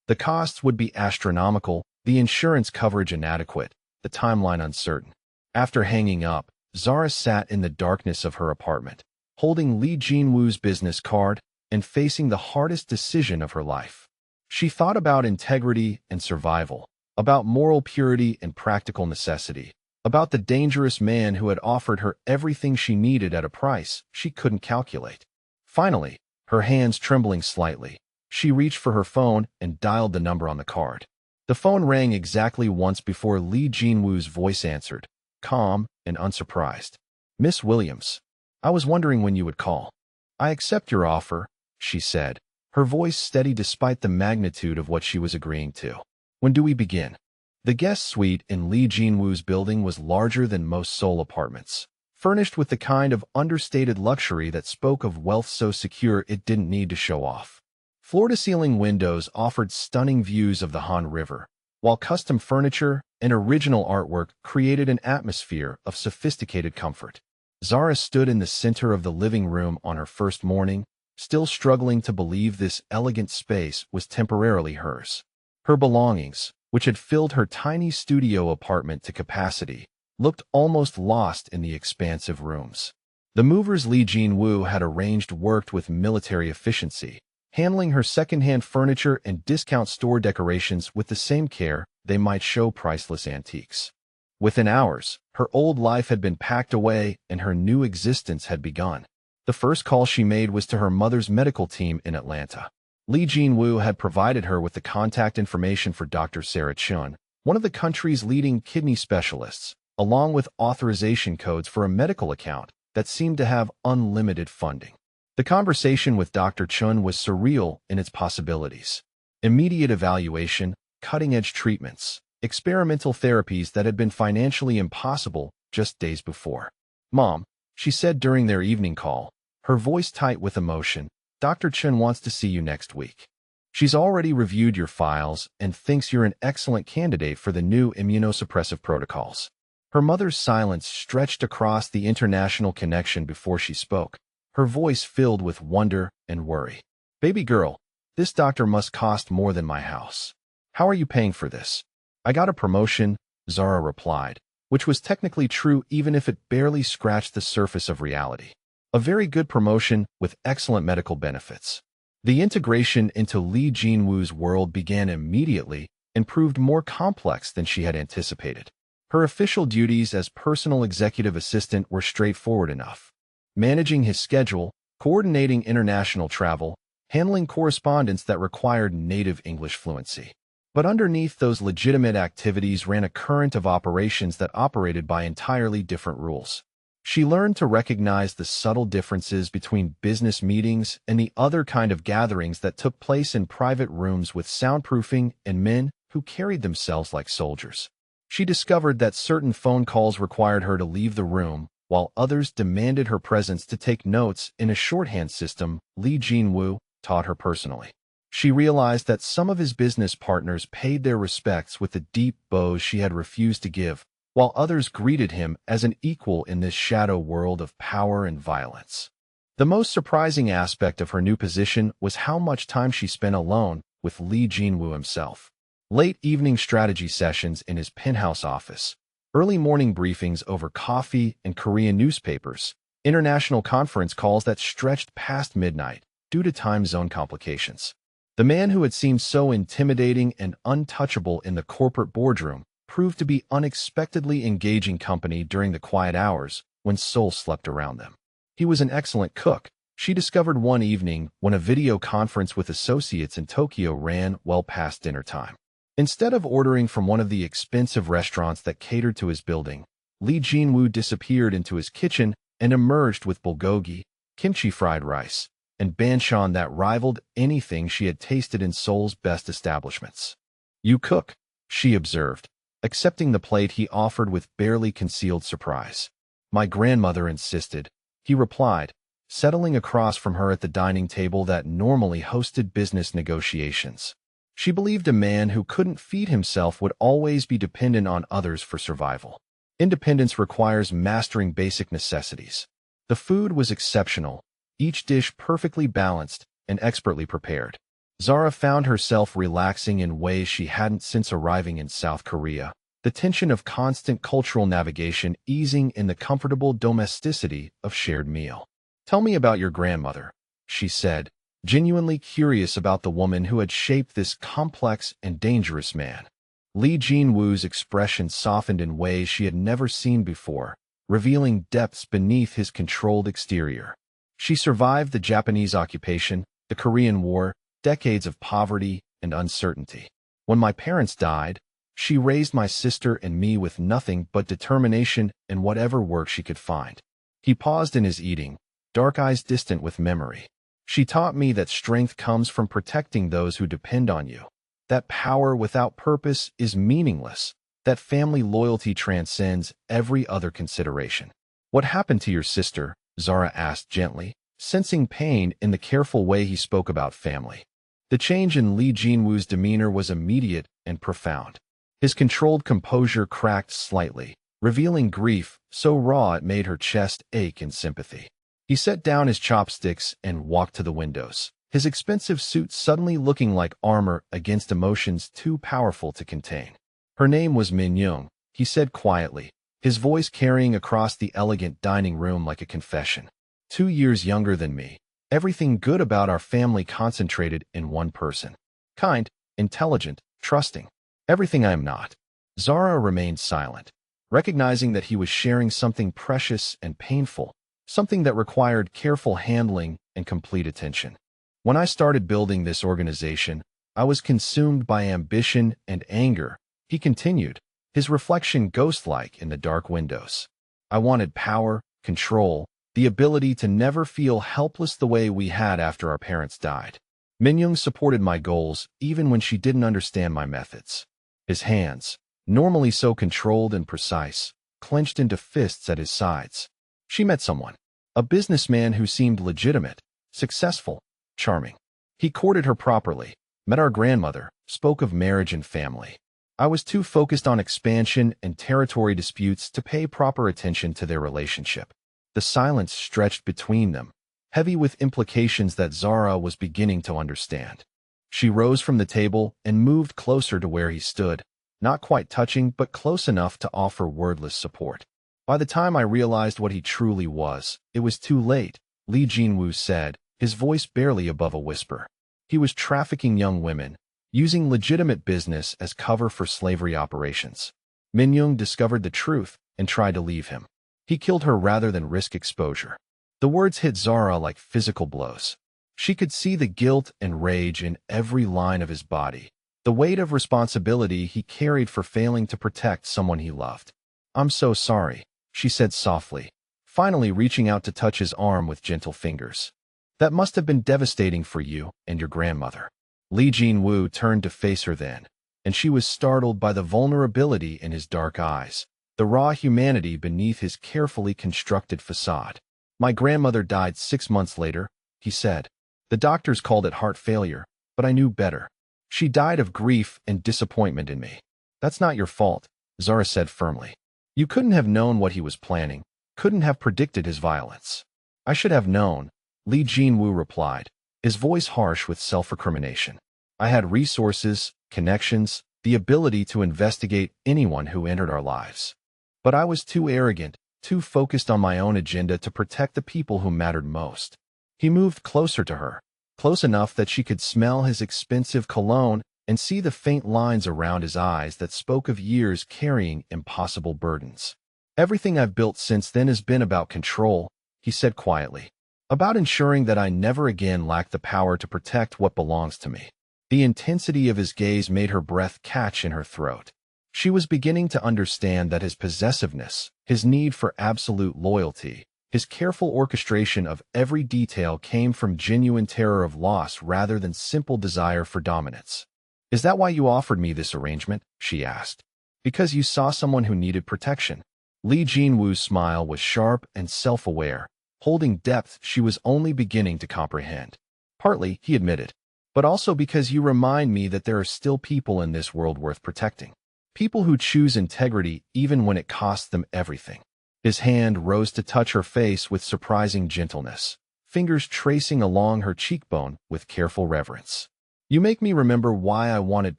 The costs would be astronomical, the insurance coverage inadequate, the timeline uncertain. After hanging up, Zara sat in the darkness of her apartment, holding Lee Jin-woo's business card and facing the hardest decision of her life. She thought about integrity and survival, about moral purity and practical necessity, about the dangerous man who had offered her everything she needed at a price she couldn't calculate. Finally, her hands trembling slightly, she reached for her phone and dialed the number on the card. The phone rang exactly once before Lee Jinwoo's voice answered, calm and unsurprised. Miss Williams, I was wondering when you would call. I accept your offer, she said, her voice steady despite the magnitude of what she was agreeing to. When do we begin? The guest suite in Lee Jinwoo's building was larger than most Seoul apartments, furnished with the kind of understated luxury that spoke of wealth so secure it didn't need to show off. Floor-to-ceiling windows offered stunning views of the Han River, while custom furniture and original artwork created an atmosphere of sophisticated comfort. Zara stood in the center of the living room on her first morning, still struggling to believe this elegant space was temporarily hers. Her belongings, which had filled her tiny studio apartment to capacity, looked almost lost in the expansive rooms. The movers Lee Jinwoo had arranged worked with military efficiency, handling her second-hand furniture and discount store decorations with the same care they might show priceless antiques. Within hours, her old life had been packed away and her new existence had begun. The first call she made was to her mother's medical team in Atlanta. Lee Jinwoo had provided her with the contact information for Dr. Sarah Chun, one of the country's leading kidney specialists, along with authorization codes for a medical account that seemed to have unlimited funding. The conversation with Dr. Chun was surreal in its possibilities. Immediate evaluation, cutting-edge treatments, experimental therapies that had been financially impossible just days before. Mom, she said during their evening call, her voice tight with emotion, Dr. Chun wants to see you next week. She's already reviewed your files and thinks you're an excellent candidate for the new immunosuppressive protocols. Her mother's silence stretched across the international connection before she spoke, her voice filled with wonder and worry. Baby girl, this doctor must cost more than my house. How are you paying for this? I got a promotion, Zara replied, which was technically true even if it barely scratched the surface of reality. A very good promotion with excellent medical benefits. The integration into Lee Jinwoo's world began immediately and proved more complex than she had anticipated. Her official duties as personal executive assistant were straightforward enough. Managing his schedule, coordinating international travel, handling correspondence that required native English fluency. But underneath those legitimate activities ran a current of operations that operated by entirely different rules. She learned to recognize the subtle differences between business meetings and the other kind of gatherings that took place in private rooms with soundproofing and men who carried themselves like soldiers. She discovered that certain phone calls required her to leave the room, while others demanded her presence to take notes in a shorthand system Lee Jinwoo taught her personally. She realized that some of his business partners paid their respects with the deep bows she had refused to give, while others greeted him as an equal in this shadow world of power and violence. The most surprising aspect of her new position was how much time she spent alone with Lee Jinwoo himself. Late evening strategy sessions in his penthouse office, early morning briefings over coffee and Korean newspapers, international conference calls that stretched past midnight due to time zone complications. The man who had seemed so intimidating and untouchable in the corporate boardroom proved to be unexpectedly engaging company during the quiet hours when Seoul slept around them. He was an excellent cook, she discovered one evening when a video conference with associates in Tokyo ran well past dinner time. Instead of ordering from one of the expensive restaurants that catered to his building, Lee Jinwoo disappeared into his kitchen and emerged with bulgogi, kimchi fried rice, and banchan that rivaled anything she had tasted in Seoul's best establishments. You cook, she observed, accepting the plate he offered with barely concealed surprise. My grandmother insisted, he replied, settling across from her at the dining table that normally hosted business negotiations. She believed a man who couldn't feed himself would always be dependent on others for survival. Independence requires mastering basic necessities. The food was exceptional, each dish perfectly balanced and expertly prepared. Zara found herself relaxing in ways she hadn't since arriving in South Korea, the tension of constant cultural navigation easing in the comfortable domesticity of shared meal. Tell me about your grandmother, she said, genuinely curious about the woman who had shaped this complex and dangerous man. Lee Jinwoo's expression softened in ways she had never seen before, revealing depths beneath his controlled exterior. She survived the Japanese occupation, the Korean War, decades of poverty and uncertainty. When my parents died, she raised my sister and me with nothing but determination and whatever work she could find. He paused in his eating, dark eyes distant with memory. She taught me that strength comes from protecting those who depend on you. That power without purpose is meaningless. That family loyalty transcends every other consideration. What happened to your sister? Zara asked gently, sensing pain in the careful way he spoke about family. The change in Li Jinwu's demeanor was immediate and profound. His controlled composure cracked slightly, revealing grief so raw it made her chest ache in sympathy. He set down his chopsticks and walked to the windows, his expensive suit suddenly looking like armor against emotions too powerful to contain. Her name was Min Young, he said quietly, his voice carrying across the elegant dining room like a confession. 2 years younger than me. Everything good about our family concentrated in one person. Kind, intelligent, trusting. Everything I am not. Zara remained silent, recognizing that he was sharing something precious and painful, something that required careful handling and complete attention. When I started building this organization, I was consumed by ambition and anger, he continued, his reflection ghost-like in the dark windows. I wanted power, control, the ability to never feel helpless the way we had after our parents died. Minyoung supported my goals even when she didn't understand my methods. His hands, normally so controlled and precise, clenched into fists at his sides. She met someone, a businessman who seemed legitimate, successful, charming. He courted her properly, met our grandmother, spoke of marriage and family. I was too focused on expansion and territory disputes to pay proper attention to their relationship. The silence stretched between them, heavy with implications that Zara was beginning to understand. She rose from the table and moved closer to where he stood, not quite touching but close enough to offer wordless support. By the time I realized what he truly was, it was too late, Li Jinwu said, his voice barely above a whisper. He was trafficking young women, using legitimate business as cover for slavery operations. Minyoung discovered the truth and tried to leave him. He killed her rather than risk exposure. The words hit Zara like physical blows. She could see the guilt and rage in every line of his body, the weight of responsibility he carried for failing to protect someone he loved. I'm so sorry, she said softly, finally reaching out to touch his arm with gentle fingers. That must have been devastating for you and your grandmother. Li Jinwu turned to face her then, and she was startled by the vulnerability in his dark eyes, the raw humanity beneath his carefully constructed facade. My grandmother died 6 months later, he said. The doctors called it heart failure, but I knew better. She died of grief and disappointment in me. That's not your fault, Zara said firmly. You couldn't have known what he was planning, couldn't have predicted his violence. I should have known, Li Jinwu replied, his voice harsh with self-recrimination. I had resources, connections, the ability to investigate anyone who entered our lives. But I was too arrogant, too focused on my own agenda to protect the people who mattered most. He moved closer to her, close enough that she could smell his expensive cologne and see the faint lines around his eyes that spoke of years carrying impossible burdens. Everything I've built since then has been about control, he said quietly. About ensuring that I never again lack the power to protect what belongs to me. The intensity of his gaze made her breath catch in her throat. She was beginning to understand that his possessiveness, his need for absolute loyalty, his careful orchestration of every detail came from genuine terror of loss rather than simple desire for dominance. Is that why you offered me this arrangement? She asked. Because you saw someone who needed protection. Li Jinwu's smile was sharp and self-aware, holding depth she was only beginning to comprehend. Partly, he admitted, but also because you remind me that there are still people in this world worth protecting. People who choose integrity even when it costs them everything. His hand rose to touch her face with surprising gentleness, fingers tracing along her cheekbone with careful reverence. You make me remember why I wanted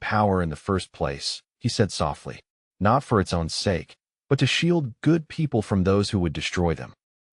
power in the first place, he said softly. Not for its own sake, but to shield good people from those who would destroy them.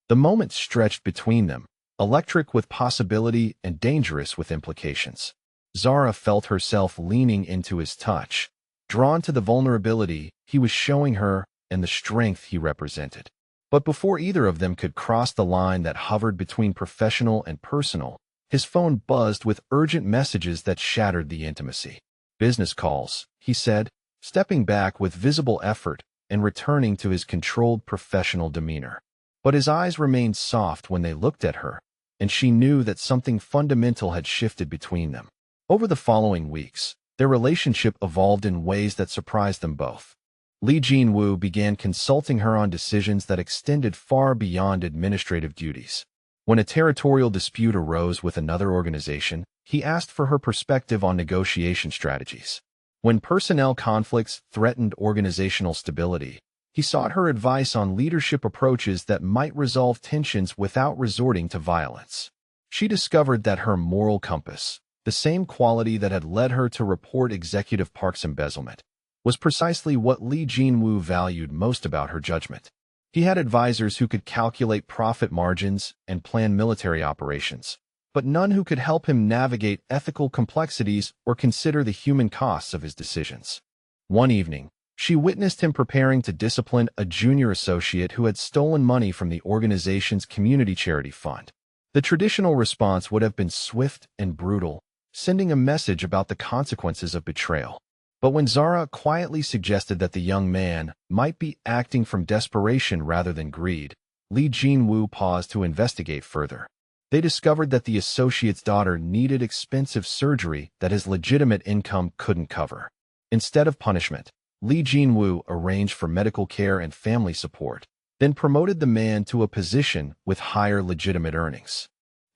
The moment stretched between them, electric with possibility and dangerous with implications. Zara felt herself leaning into his touch, drawn to the vulnerability he was showing her and the strength he represented. But before either of them could cross the line that hovered between professional and personal, his phone buzzed with urgent messages that shattered the intimacy. Business calls, he said, stepping back with visible effort and returning to his controlled professional demeanor. But his eyes remained soft when they looked at her, and she knew that something fundamental had shifted between them. Over the following weeks, their relationship evolved in ways that surprised them both. Li Jinwu began consulting her on decisions that extended far beyond administrative duties. When a territorial dispute arose with another organization, he asked for her perspective on negotiation strategies. When personnel conflicts threatened organizational stability, he sought her advice on leadership approaches that might resolve tensions without resorting to violence. She discovered that her moral compass, the same quality that had led her to report executive parks embezzlement, was precisely what Li Jinwu valued most about her judgment. He had advisors who could calculate profit margins and plan military operations, but none who could help him navigate ethical complexities or consider the human costs of his decisions. One evening, she witnessed him preparing to discipline a junior associate who had stolen money from the organization's community charity fund. The traditional response would have been swift and brutal, sending a message about the consequences of betrayal. But when Zara quietly suggested that the young man might be acting from desperation rather than greed, Li Jinwu paused to investigate further. They discovered that the associate's daughter needed expensive surgery that his legitimate income couldn't cover. Instead of punishment, Li Jinwu arranged for medical care and family support, then promoted the man to a position with higher legitimate earnings.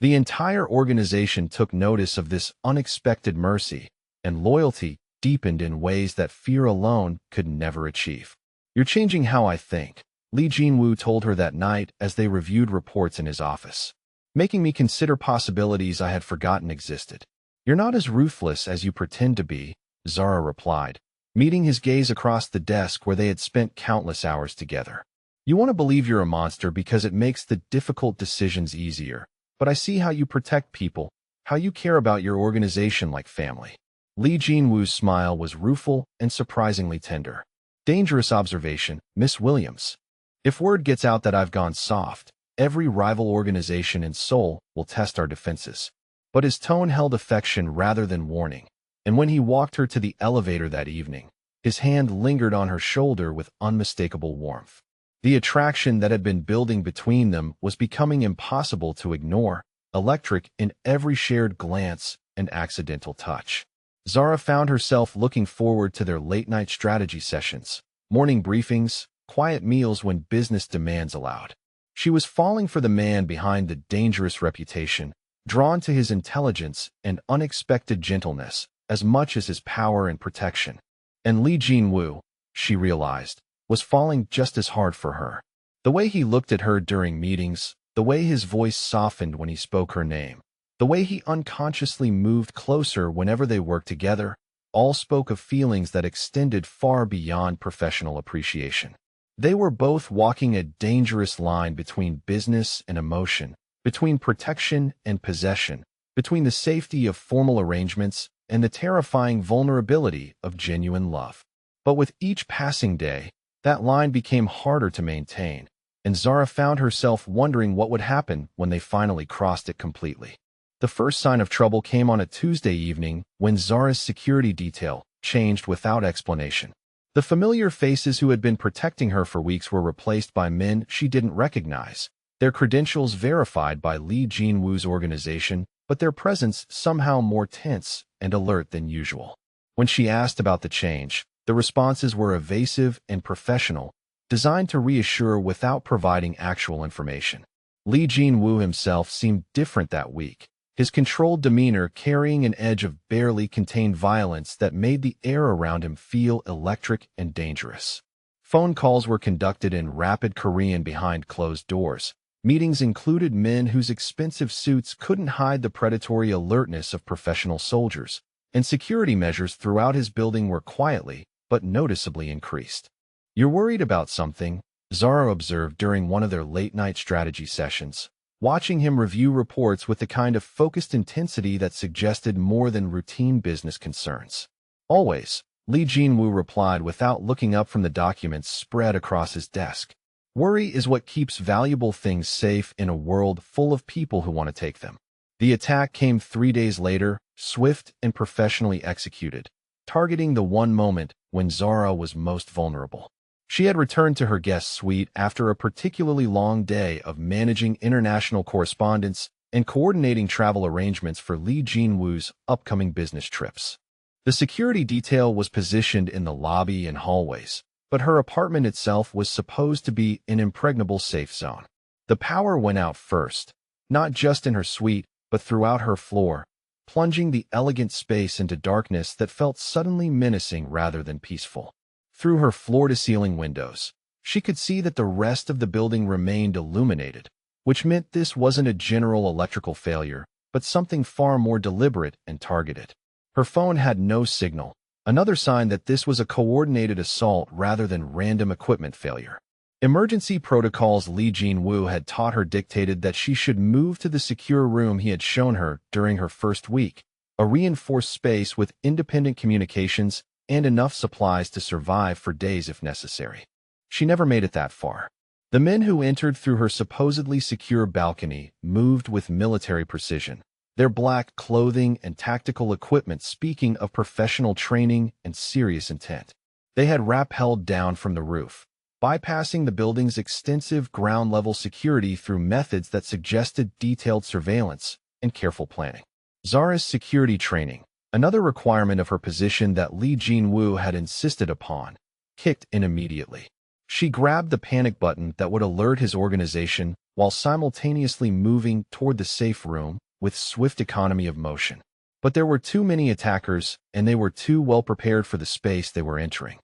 The entire organization took notice of this unexpected mercy, and loyalty deepened in ways that fear alone could never achieve. "You're changing how I think," Li Jinwu told her that night as they reviewed reports in his office, "making me consider possibilities I had forgotten existed." "You're not as ruthless as you pretend to be," Zara replied, meeting his gaze across the desk where they had spent countless hours together. "You want to believe you're a monster because it makes the difficult decisions easier, but I see how you protect people, how you care about your organization like family." Li Jinwu's smile was rueful and surprisingly tender. "Dangerous observation, Miss Williams. If word gets out that I've gone soft, every rival organization in Seoul will test our defenses." But his tone held affection rather than warning, and when he walked her to the elevator that evening, his hand lingered on her shoulder with unmistakable warmth. The attraction that had been building between them was becoming impossible to ignore, electric in every shared glance and accidental touch. Zara found herself looking forward to their late-night strategy sessions, morning briefings, quiet meals when business demands allowed. She was falling for the man behind the dangerous reputation, drawn to his intelligence and unexpected gentleness as much as his power and protection. And Li Jinwu, she realized, was falling just as hard for her. The way he looked at her during meetings, the way his voice softened when he spoke her name, the way he unconsciously moved closer whenever they worked together, all spoke of feelings that extended far beyond professional appreciation. They were both walking a dangerous line between business and emotion, between protection and possession, between the safety of formal arrangements and the terrifying vulnerability of genuine love. But with each passing day, that line became harder to maintain, and Zara found herself wondering what would happen when they finally crossed it completely. The first sign of trouble came on a Tuesday evening when Zara's security detail changed without explanation. The familiar faces who had been protecting her for weeks were replaced by men she didn't recognize, their credentials verified by Li Jinwu's organization, but their presence somehow more tense and alert than usual. When she asked about the change, the responses were evasive and professional, designed to reassure without providing actual information. Li Jinwu himself seemed different that week, his controlled demeanor carrying an edge of barely contained violence that made the air around him feel electric and dangerous. Phone calls were conducted in rapid Korean behind closed doors. Meetings included men whose expensive suits couldn't hide the predatory alertness of professional soldiers, and security measures throughout his building were quietly but noticeably increased. "You're worried about something," Zara observed during one of their late-night strategy sessions, watching him review reports with the kind of focused intensity that suggested more than routine business concerns. "Always," Li Jinwu replied without looking up from the documents spread across his desk. "Worry is what keeps valuable things safe in a world full of people who want to take them." The attack came 3 days later, swift and professionally executed. targeting the one moment when Zara was most vulnerable. She had returned to her guest suite after a particularly long day of managing international correspondence and coordinating travel arrangements for Lee Jin-woo's upcoming business trips. The security detail was positioned in the lobby and hallways, but her apartment itself was supposed to be an impregnable safe zone. The power went out first, not just in her suite, but throughout her floor, plunging the elegant space into darkness that felt suddenly menacing rather than peaceful. Through her floor-to-ceiling windows, she could see that the rest of the building remained illuminated, which meant this wasn't a general electrical failure, but something far more deliberate and targeted. Her phone had no signal, another sign that this was a coordinated assault rather than random equipment failure. Emergency protocols Lee Jin-woo had taught her dictated that she should move to the secure room he had shown her during her first week, a reinforced space with independent communications and enough supplies to survive for days if necessary. She never made it that far. The men who entered through her supposedly secure balcony moved with military precision, their black clothing and tactical equipment speaking of professional training and serious intent. They had rappelled down from the roof, bypassing the building's extensive ground-level security through methods that suggested detailed surveillance and careful planning. Zara's security training, another requirement of her position that Lee Jin-woo had insisted upon, kicked in immediately. She grabbed the panic button that would alert his organization while simultaneously moving toward the safe room with swift economy of motion. But there were too many attackers, and they were too well prepared for the space they were entering.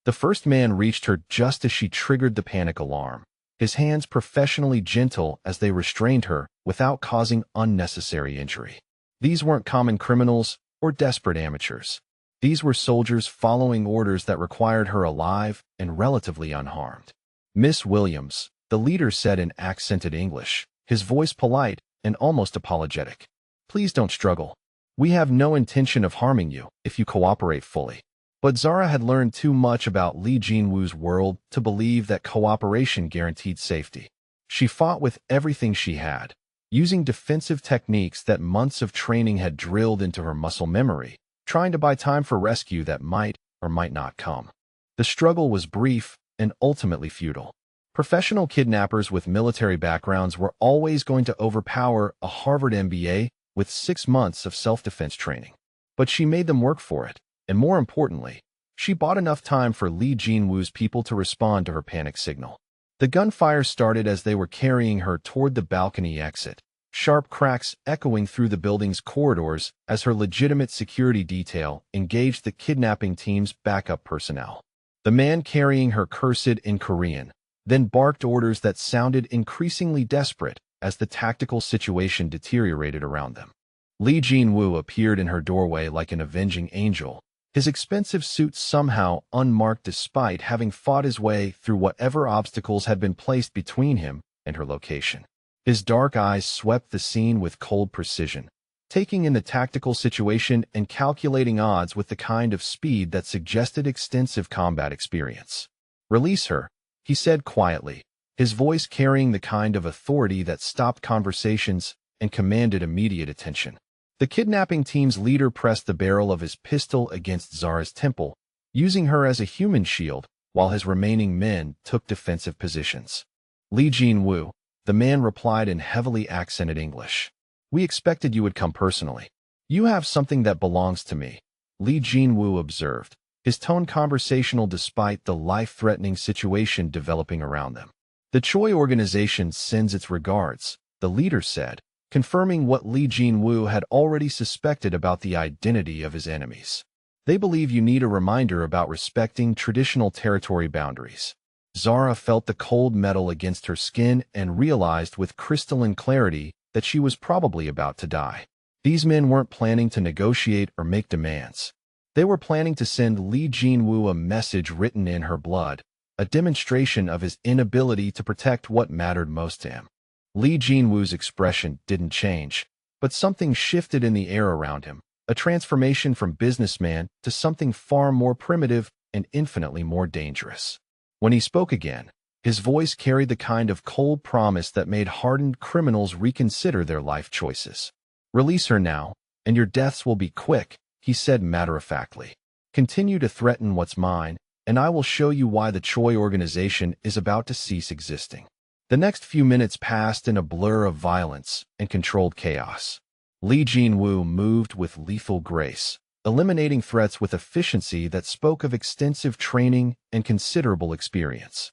The first man reached her just as she triggered the panic alarm, his hands professionally gentle as they restrained her without causing unnecessary injury. These weren't common criminals or desperate amateurs. These were soldiers following orders that required her alive and relatively unharmed. "Miss Williams," the leader said in accented English, his voice polite and almost apologetic. "Please don't struggle. We have no intention of harming you if you cooperate fully." But Zara had learned too much about Lee Jin-woo's world to believe that cooperation guaranteed safety. She fought with everything she had, using defensive techniques that months of training had drilled into her muscle memory, trying to buy time for rescue that might or might not come. The struggle was brief and ultimately futile. Professional kidnappers with military backgrounds were always going to overpower a Harvard MBA with 6 months of self-defense training. But she made them work for it, and more importantly, she bought enough time for Lee Jin-woo's people to respond to her panic signal. The gunfire started as they were carrying her toward the balcony exit, sharp cracks echoing through the building's corridors as her legitimate security detail engaged the kidnapping team's backup personnel. The man carrying her cursed in Korean, then barked orders that sounded increasingly desperate as the tactical situation deteriorated around them. Lee Jin-woo appeared in her doorway like an avenging angel, his expensive suit somehow unmarked despite having fought his way through whatever obstacles had been placed between him and her location. His dark eyes swept the scene with cold precision, taking in the tactical situation and calculating odds with the kind of speed that suggested extensive combat experience. "Release her," he said quietly, his voice carrying the kind of authority that stopped conversations and commanded immediate attention. The kidnapping team's leader pressed the barrel of his pistol against Zara's temple, using her as a human shield, while his remaining men took defensive positions. "Lee Jin-woo," the man replied in heavily accented English. "We expected you would come personally. You have something that belongs to me," Lee Jin-woo observed, his tone conversational despite the life-threatening situation developing around them. "The Choi organization sends its regards," the leader said, confirming what Lee Jin-woo had already suspected about the identity of his enemies. "They believe you need a reminder about respecting traditional territory boundaries." Zara felt the cold metal against her skin and realized with crystalline clarity that she was probably about to die. These men weren't planning to negotiate or make demands. They were planning to send Lee Jin-woo a message written in her blood, a demonstration of his inability to protect what mattered most to him. Lee Jin-woo's expression didn't change, but something shifted in the air around him, a transformation from businessman to something far more primitive and infinitely more dangerous. When he spoke again, his voice carried the kind of cold promise that made hardened criminals reconsider their life choices. "Release her now, and your deaths will be quick," he said matter-of-factly. Continue to threaten what's mine, and I will show you why the Choi organization is about to cease existing. The next few minutes passed in a blur of violence and controlled chaos. Lee Jin-woo moved with lethal grace, eliminating threats with efficiency that spoke of extensive training and considerable experience.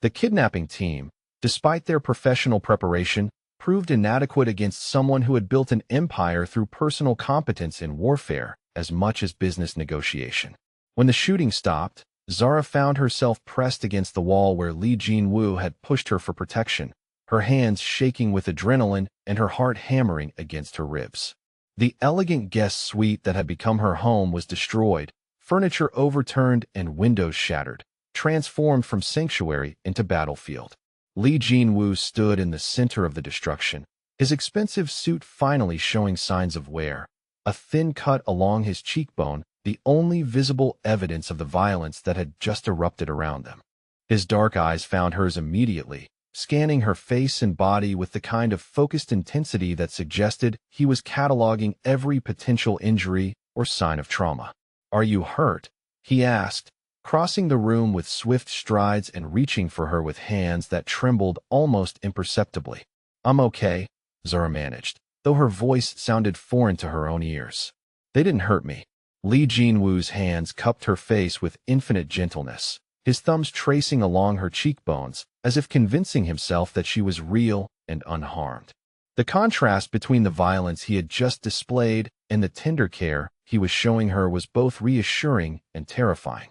The kidnapping team, despite their professional preparation, proved inadequate against someone who had built an empire through personal competence in warfare as much as business negotiation. When the shooting stopped, Zara found herself pressed against the wall where Lee Jin-woo had pushed her for protection, her hands shaking with adrenaline and her heart hammering against her ribs. The elegant guest suite that had become her home was destroyed, furniture overturned and windows shattered, transformed from sanctuary into battlefield. Lee Jin-woo stood in the center of the destruction, his expensive suit finally showing signs of wear, a thin cut along his cheekbone, the only visible evidence of the violence that had just erupted around them. His dark eyes found hers immediately, scanning her face and body with the kind of focused intensity that suggested he was cataloging every potential injury or sign of trauma. "Are you hurt?" he asked, crossing the room with swift strides and reaching for her with hands that trembled almost imperceptibly. "I'm okay," Zara managed, though her voice sounded foreign to her own ears. "They didn't hurt me." Lee Jin-woo's hands cupped her face with infinite gentleness, his thumbs tracing along her cheekbones, as if convincing himself that she was real and unharmed. The contrast between the violence he had just displayed and the tender care he was showing her was both reassuring and terrifying.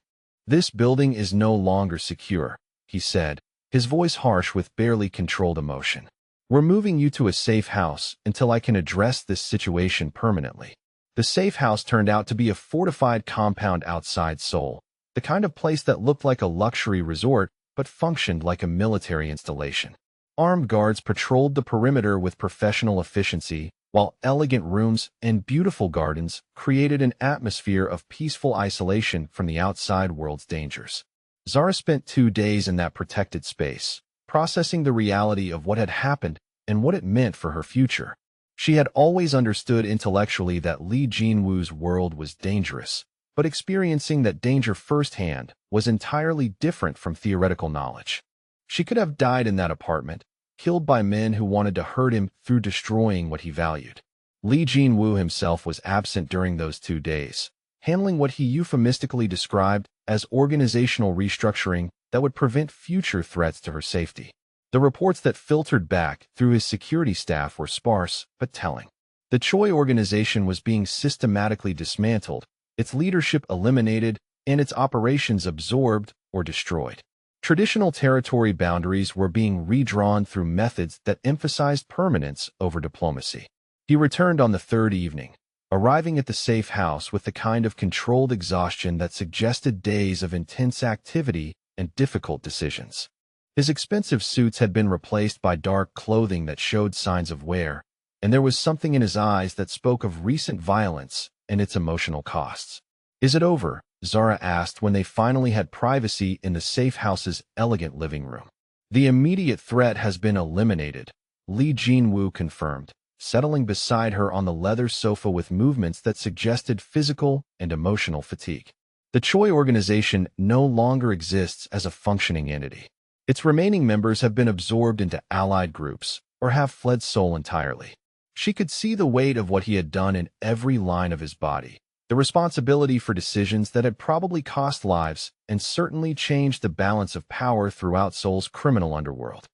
"This building is no longer secure," he said, his voice harsh with barely controlled emotion. "We're moving you to a safe house until I can address this situation permanently." The safe house turned out to be a fortified compound outside Seoul, the kind of place that looked like a luxury resort but functioned like a military installation. Armed guards patrolled the perimeter with professional efficiency, while elegant rooms and beautiful gardens created an atmosphere of peaceful isolation from the outside world's dangers. Zara spent 2 days in that protected space, processing the reality of what had happened and what it meant for her future. She had always understood intellectually that Lee Jin-woo's world was dangerous, but experiencing that danger firsthand was entirely different from theoretical knowledge. She could have died in that apartment, killed by men who wanted to hurt him through destroying what he valued. Lee Jin-woo himself was absent during those 2 days, handling what he euphemistically described as organizational restructuring that would prevent future threats to her safety. The reports that filtered back through his security staff were sparse but telling. The Choi organization was being systematically dismantled, its leadership eliminated, and its operations absorbed or destroyed. Traditional territory boundaries were being redrawn through methods that emphasized permanence over diplomacy. He returned on the 3rd evening, arriving at the safe house with the kind of controlled exhaustion that suggested days of intense activity and difficult decisions. His expensive suits had been replaced by dark clothing that showed signs of wear, and there was something in his eyes that spoke of recent violence and its emotional costs. "Is it over?" Zara asked when they finally had privacy in the safe house's elegant living room. "The immediate threat has been eliminated," Lee Jin-woo confirmed, settling beside her on the leather sofa with movements that suggested physical and emotional fatigue. "The Choi organization no longer exists as a functioning entity. Its remaining members have been absorbed into allied groups or have fled Seoul entirely." She could see the weight of what he had done in every line of his body, the responsibility for decisions that had probably cost lives and certainly changed the balance of power throughout Seoul's criminal underworld.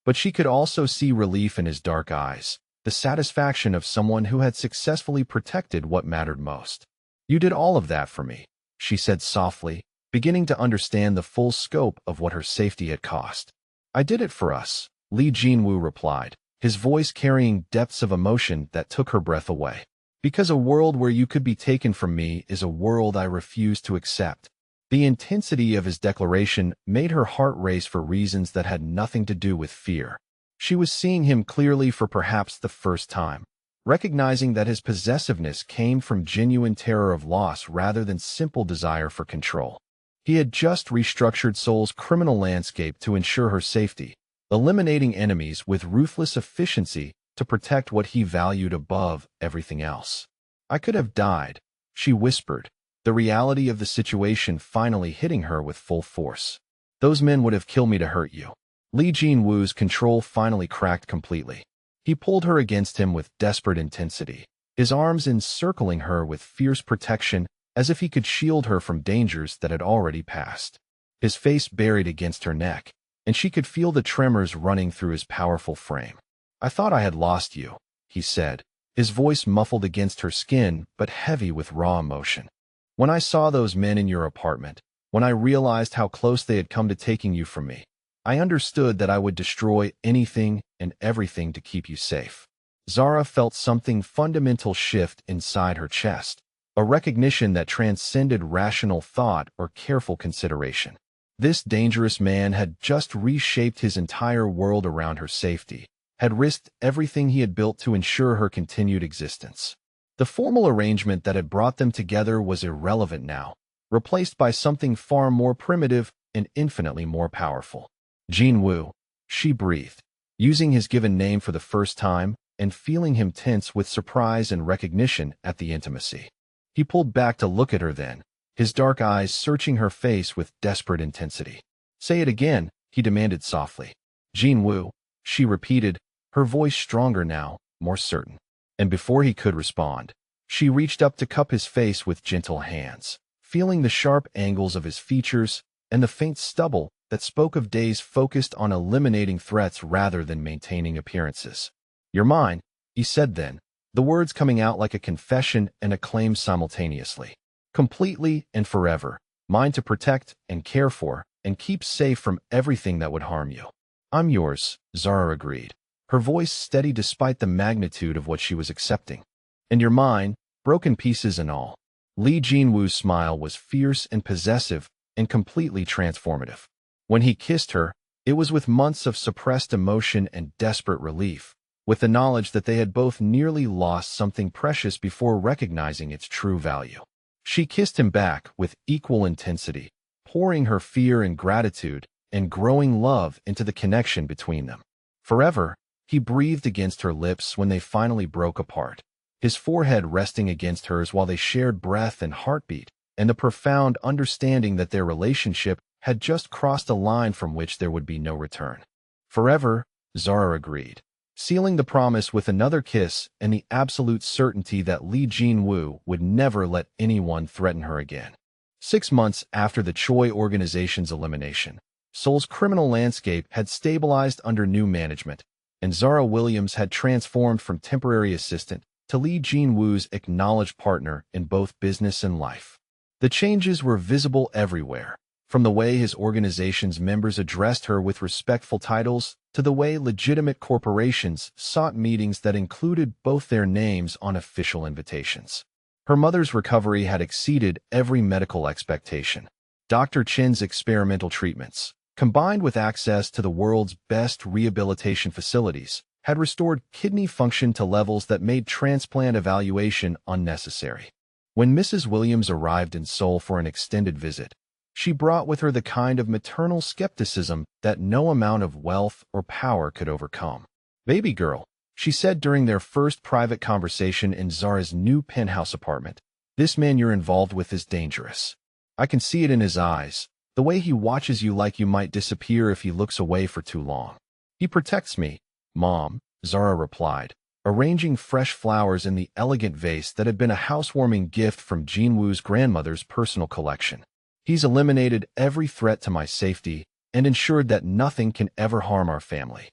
But she could also see relief in his dark eyes, the satisfaction of someone who had successfully protected what mattered most. "You did all of that for me," she said softly, beginning to understand the full scope of what her safety had cost. "I did it for us," Lee Jin-woo replied, his voice carrying depths of emotion that took her breath away. "Because a world where you could be taken from me is a world I refuse to accept." The intensity of his declaration made her heart race for reasons that had nothing to do with fear. She was seeing him clearly for perhaps the first time, recognizing that his possessiveness came from genuine terror of loss rather than simple desire for control. He had just restructured Seoul's criminal landscape to ensure her safety, eliminating enemies with ruthless efficiency to protect what he valued above everything else. "I could have died," she whispered, the reality of the situation finally hitting her with full force. Those men would have killed me to hurt you. Li Jinwu's control finally cracked completely. He pulled her against him with desperate intensity, his arms encircling her with fierce protection as if he could shield her from dangers that had already passed. His face buried against her neck, and she could feel the tremors running through his powerful frame. "I thought I had lost you," he said, his voice muffled against her skin but heavy with raw emotion. "When I saw those men in your apartment, when I realized how close they had come to taking you from me, I understood that I would destroy anything and everything to keep you safe." Zara felt something fundamental shift inside her chest, a recognition that transcended rational thought or careful consideration. This dangerous man had just reshaped his entire world around her safety, had risked everything he had built to ensure her continued existence. The formal arrangement that had brought them together was irrelevant now, replaced by something far more primitive and infinitely more powerful. "Jinwu," she breathed, using his given name for the first time and feeling him tense with surprise and recognition at the intimacy. He pulled back to look at her then, his dark eyes searching her face with desperate intensity. "Say it again," he demanded softly. "Jinwu," she repeated, her voice stronger now, more certain. And before he could respond, she reached up to cup his face with gentle hands, feeling the sharp angles of his features and the faint stubble that spoke of days focused on eliminating threats rather than maintaining appearances. "You're mine," he said then, the words coming out like a confession and a claim simultaneously. "Completely and forever, mine to protect and care for and keep safe from everything that would harm you." "I'm yours," Zara agreed, her voice steady despite the magnitude of what she was accepting. "And you're mine, broken pieces and all." Li Jinwu's smile was fierce and possessive and completely transformative. When he kissed her, it was with months of suppressed emotion and desperate relief, with the knowledge that they had both nearly lost something precious before recognizing its true value. She kissed him back with equal intensity, pouring her fear and gratitude and growing love into the connection between them. "Forever," he breathed against her lips when they finally broke apart, his forehead resting against hers while they shared breath and heartbeat, and the profound understanding that their relationship had just crossed a line from which there would be no return. "Forever," Zara agreed, sealing the promise with another kiss and the absolute certainty that Li Jinwu would never let anyone threaten her again. 6 months after the Choi organization's elimination, Seoul's criminal landscape had stabilized under new management, and Zara Williams had transformed from temporary assistant to Li Jinwu's acknowledged partner in both business and life. The changes were visible everywhere, from the way his organization's members addressed her with respectful titles to the way legitimate corporations sought meetings that included both their names on official invitations. Her mother's recovery had exceeded every medical expectation. Dr. Chin's experimental treatments, combined with access to the world's best rehabilitation facilities, had restored kidney function to levels that made transplant evaluation unnecessary. When Mrs. Williams arrived in Seoul for an extended visit, she brought with her the kind of maternal skepticism that no amount of wealth or power could overcome. "Baby girl," she said during their first private conversation in Zara's new penthouse apartment, "this man you're involved with is dangerous. I can see it in his eyes, the way he watches you like you might disappear if he looks away for too long." "He protects me, Mom," Zara replied, arranging fresh flowers in the elegant vase that had been a housewarming gift from Jinwoo's grandmother's personal collection. "He's eliminated every threat to my safety and ensured that nothing can ever harm our family."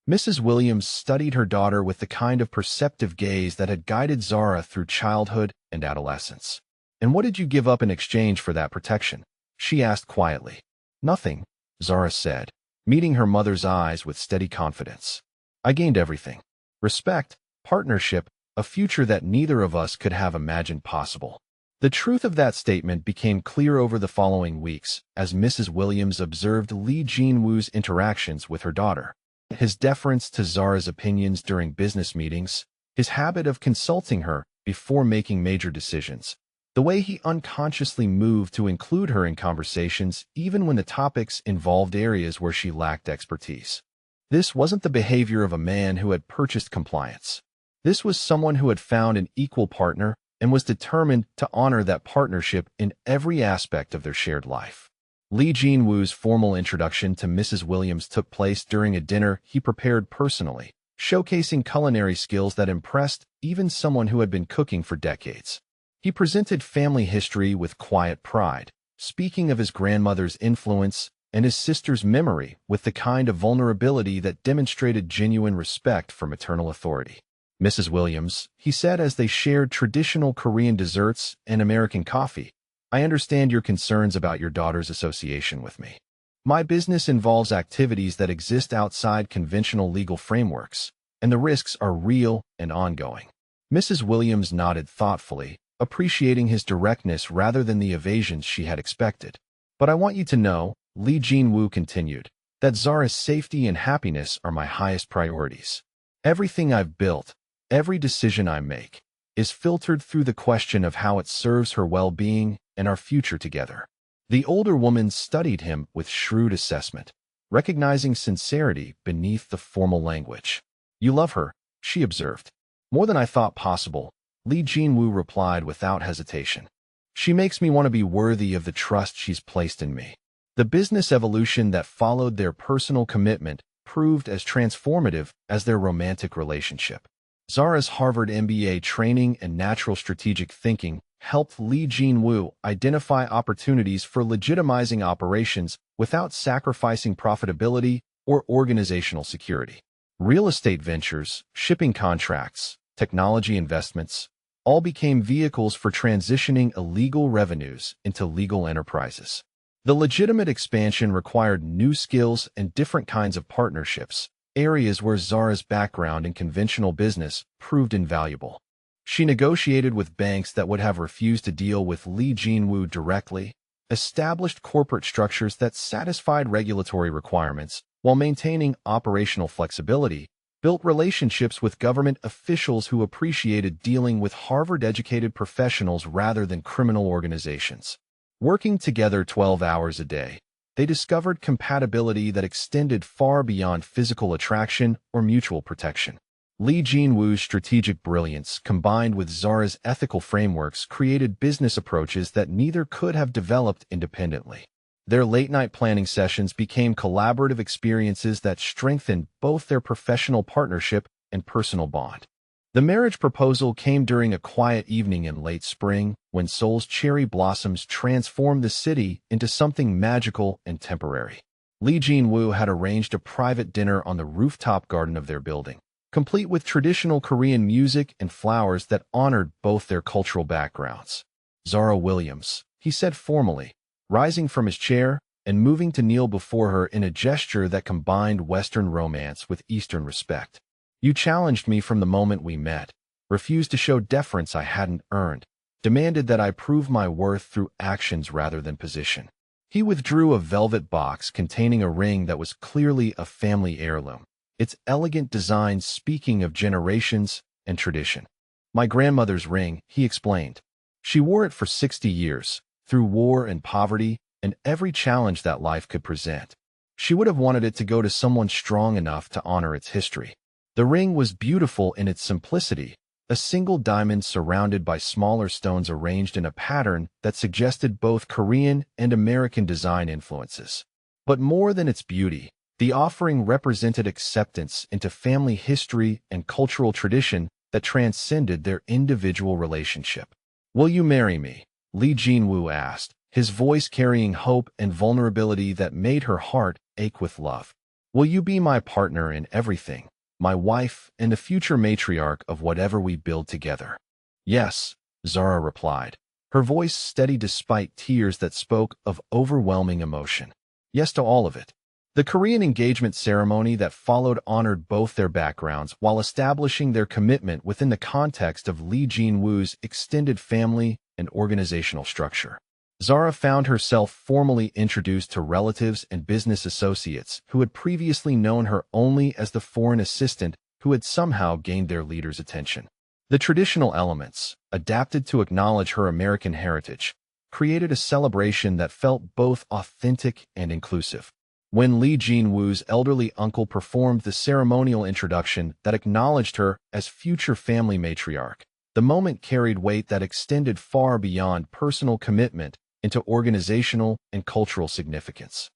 Mrs. Williams studied her daughter with the kind of perceptive gaze that had guided Zara through childhood and adolescence. "And what did you give up in exchange for that protection?" she asked quietly. "Nothing," Zara said, meeting her mother's eyes with steady confidence. "I gained everything. Respect, partnership, a future that neither of us could have imagined possible." The truth of that statement became clear over the following weeks as Mrs. Williams observed Li Jinwu's interactions with her daughter. His deference to Zara's opinions during business meetings, his habit of consulting her before making major decisions, the way he unconsciously moved to include her in conversations even when the topics involved areas where she lacked expertise. This wasn't the behavior of a man who had purchased compliance. This was someone who had found an equal partner and was determined to honor that partnership in every aspect of their shared life. Lee Jin-woo's formal introduction to Mrs. Williams took place during a dinner he prepared personally, showcasing culinary skills that impressed even someone who had been cooking for decades. He presented family history with quiet pride, speaking of his grandmother's influence and his sister's memory with the kind of vulnerability that demonstrated genuine respect for maternal authority. Mrs. Williams, he said as they shared traditional Korean desserts and American coffee, I understand your concerns about your daughter's association with me. My business involves activities that exist outside conventional legal frameworks, and the risks are real and ongoing. Mrs. Williams nodded thoughtfully, appreciating his directness rather than the evasions she had expected. But I want you to know, Lee Jin-woo continued, that Zara's safety and happiness are my highest priorities. Everything I've built, every decision I make, is filtered through the question of how it serves her well-being and our future together. The older woman studied him with shrewd assessment, recognizing sincerity beneath the formal language. You love her, she observed. More than I thought possible, Lee Jin-woo replied without hesitation. She makes me want to be worthy of the trust she's placed in me. The business evolution that followed their personal commitment proved as transformative as their romantic relationship. Zara's Harvard MBA training and natural strategic thinking helped Lee Jin-woo identify opportunities for legitimizing operations without sacrificing profitability or organizational security. Real estate ventures, shipping contracts, technology investments, all became vehicles for transitioning illegal revenues into legal enterprises. The legitimate expansion required new skills and different kinds of partnerships, areas where Zara's background in conventional business proved invaluable. She negotiated with banks that would have refused to deal with Lee Jin-woo directly, established corporate structures that satisfied regulatory requirements while maintaining operational flexibility, built relationships with government officials who appreciated dealing with Harvard-educated professionals rather than criminal organizations. Working together 12 hours a day, they discovered compatibility that extended far beyond physical attraction or mutual protection. Lee Jin-woo's strategic brilliance combined with Zara's ethical frameworks created business approaches that neither could have developed independently. Their late-night planning sessions became collaborative experiences that strengthened both their professional partnership and personal bond. The marriage proposal came during a quiet evening in late spring when Seoul's cherry blossoms transformed the city into something magical and temporary. Lee Jin-woo had arranged a private dinner on the rooftop garden of their building, complete with traditional Korean music and flowers that honored both their cultural backgrounds. Zara Williams, he said formally, rising from his chair and moving to kneel before her in a gesture that combined Western romance with Eastern respect. You challenged me from the moment we met, refused to show deference I hadn't earned, demanded that I prove my worth through actions rather than position. He withdrew a velvet box containing a ring that was clearly a family heirloom, its elegant design speaking of generations and tradition. My grandmother's ring, he explained. She wore it for 60 years, through war and poverty and every challenge that life could present. She would have wanted it to go to someone strong enough to honor its history. The ring was beautiful in its simplicity, a single diamond surrounded by smaller stones arranged in a pattern that suggested both Korean and American design influences. But more than its beauty, the offering represented acceptance into family history and cultural tradition that transcended their individual relationship. Will you marry me? Lee Jin-woo asked, his voice carrying hope and vulnerability that made her heart ache with love. Will you be my partner in everything, my wife and the future matriarch of whatever we build together? Yes, Zara replied, her voice steady despite tears that spoke of overwhelming emotion. Yes to all of it. The Korean engagement ceremony that followed honored both their backgrounds while establishing their commitment within the context of Lee Jin-woo's extended family and organizational structure. Zara found herself formally introduced to relatives and business associates who had previously known her only as the foreign assistant who had somehow gained their leader's attention. The traditional elements, adapted to acknowledge her American heritage, created a celebration that felt both authentic and inclusive. When Lee Jin-woo's elderly uncle performed the ceremonial introduction that acknowledged her as future family matriarch, The moment carried weight that extended far beyond personal commitment into organizational and cultural significance.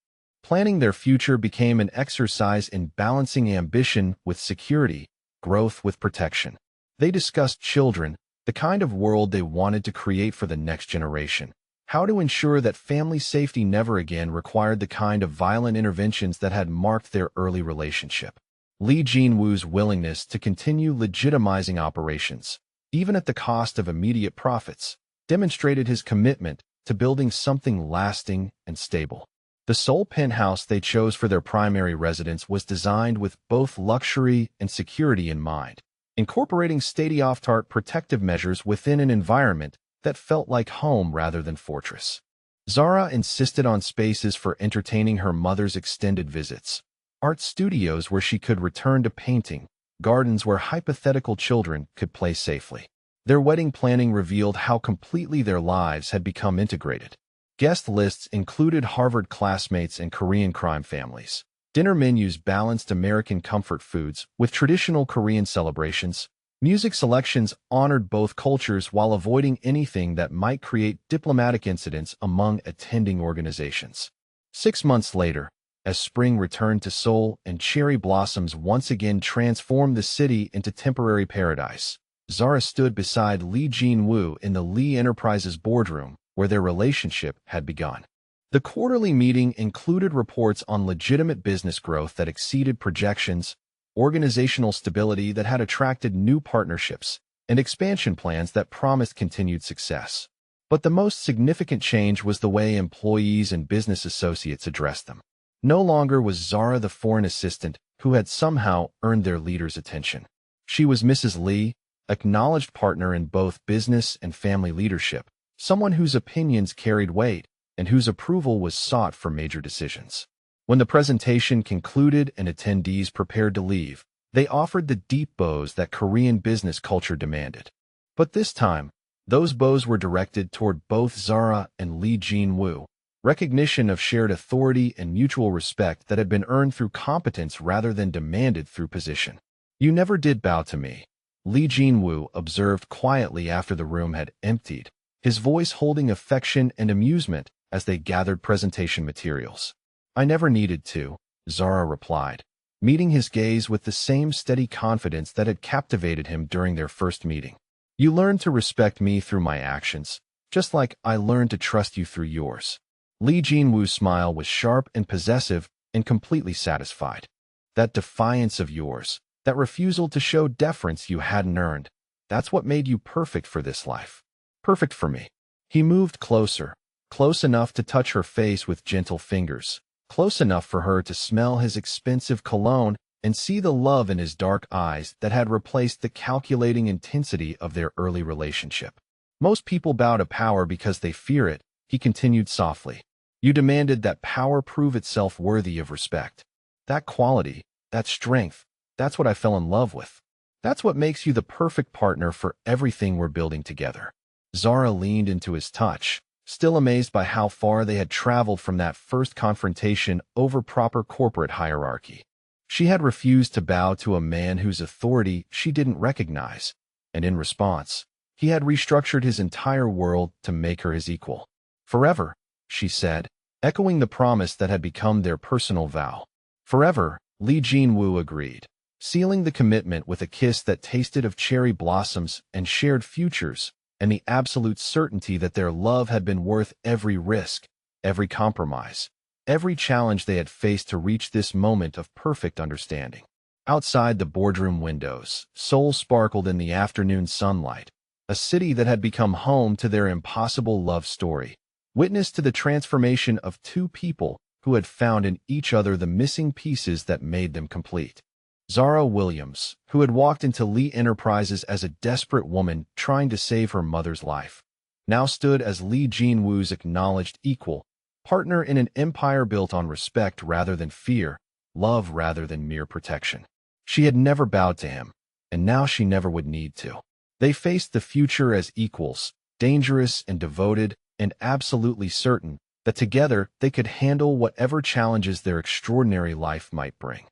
Planning their future became an exercise in balancing ambition with security, growth with protection. They discussed children, the kind of world they wanted to create for the next generation, how to ensure that family safety never again required the kind of violent interventions that had marked their early relationship. Lee Jin-woo's willingness to continue legitimizing operations, even at the cost of immediate profits, demonstrated his commitment to building something lasting and stable. The Seoul penthouse they chose for their primary residence was designed with both luxury and security in mind, incorporating state-of-the-art protective measures within an environment that felt like home rather than fortress. Zara insisted on spaces for entertaining her mother's extended visits, art studios where she could return to painting, gardens where hypothetical children could play safely. Their wedding planning revealed how completely their lives had become integrated. Guest lists included Harvard classmates and Korean crime families. Dinner menus balanced American comfort foods with traditional Korean celebrations. Music selections honored both cultures while avoiding anything that might create diplomatic incidents among attending organizations. 6 months later, as spring returned to Seoul and cherry blossoms once again transformed the city into temporary paradise, Zara stood beside Lee Jin-woo in the Lee Enterprises boardroom, where their relationship had begun. The quarterly meeting included reports on legitimate business growth that exceeded projections, organizational stability that had attracted new partnerships, and expansion plans that promised continued success. But the most significant change was the way employees and business associates addressed them. No longer was Zara the foreign assistant who had somehow earned their leader's attention. She was Mrs. Lee, acknowledged partner in both business and family leadership, someone whose opinions carried weight and whose approval was sought for major decisions. When the presentation concluded and attendees prepared to leave, they offered the deep bows that Korean business culture demanded. But this time, those bows were directed toward both Zara and Lee Jin-woo, recognition of shared authority and mutual respect that had been earned through competence rather than demanded through position. "You never did bow to me," Lee Jin-woo observed quietly after the room had emptied, his voice holding affection and amusement as they gathered presentation materials. "I never needed to," Zara replied, meeting his gaze with the same steady confidence that had captivated him during their first meeting. "You learned to respect me through my actions, just like I learned to trust you through yours." Lee Jin-woo's smile was sharp and possessive and completely satisfied. "That defiance of yours, that refusal to show deference you hadn't earned, that's what made you perfect for this life. Perfect for me." He moved closer, close enough to touch her face with gentle fingers, close enough for her to smell his expensive cologne and see the love in his dark eyes that had replaced the calculating intensity of their early relationship. "Most people bow to power because they fear it," he continued softly. "You demanded that power prove itself worthy of respect. That quality, that strength, that's what I fell in love with. That's what makes you the perfect partner for everything we're building together." Zara leaned into his touch, still amazed by how far they had traveled from that first confrontation over proper corporate hierarchy. She had refused to bow to a man whose authority she didn't recognize, and in response, he had restructured his entire world to make her his equal. "Forever," she said, echoing the promise that had become their personal vow. "Forever," Lee Jin-woo agreed, sealing the commitment with a kiss that tasted of cherry blossoms and shared futures, and the absolute certainty that their love had been worth every risk, every compromise, every challenge they had faced to reach this moment of perfect understanding. Outside the boardroom windows, Seoul sparkled in the afternoon sunlight, a city that had become home to their impossible love story, witness to the transformation of two people who had found in each other the missing pieces that made them complete. Zara Williams, who had walked into Lee Enterprises as a desperate woman trying to save her mother's life, now stood as Lee Jin-woo's acknowledged equal, partner in an empire built on respect rather than fear, love rather than mere protection. She had never bowed to him, and now she never would need to. They faced the future as equals, dangerous and devoted, and absolutely certain that together they could handle whatever challenges their extraordinary life might bring.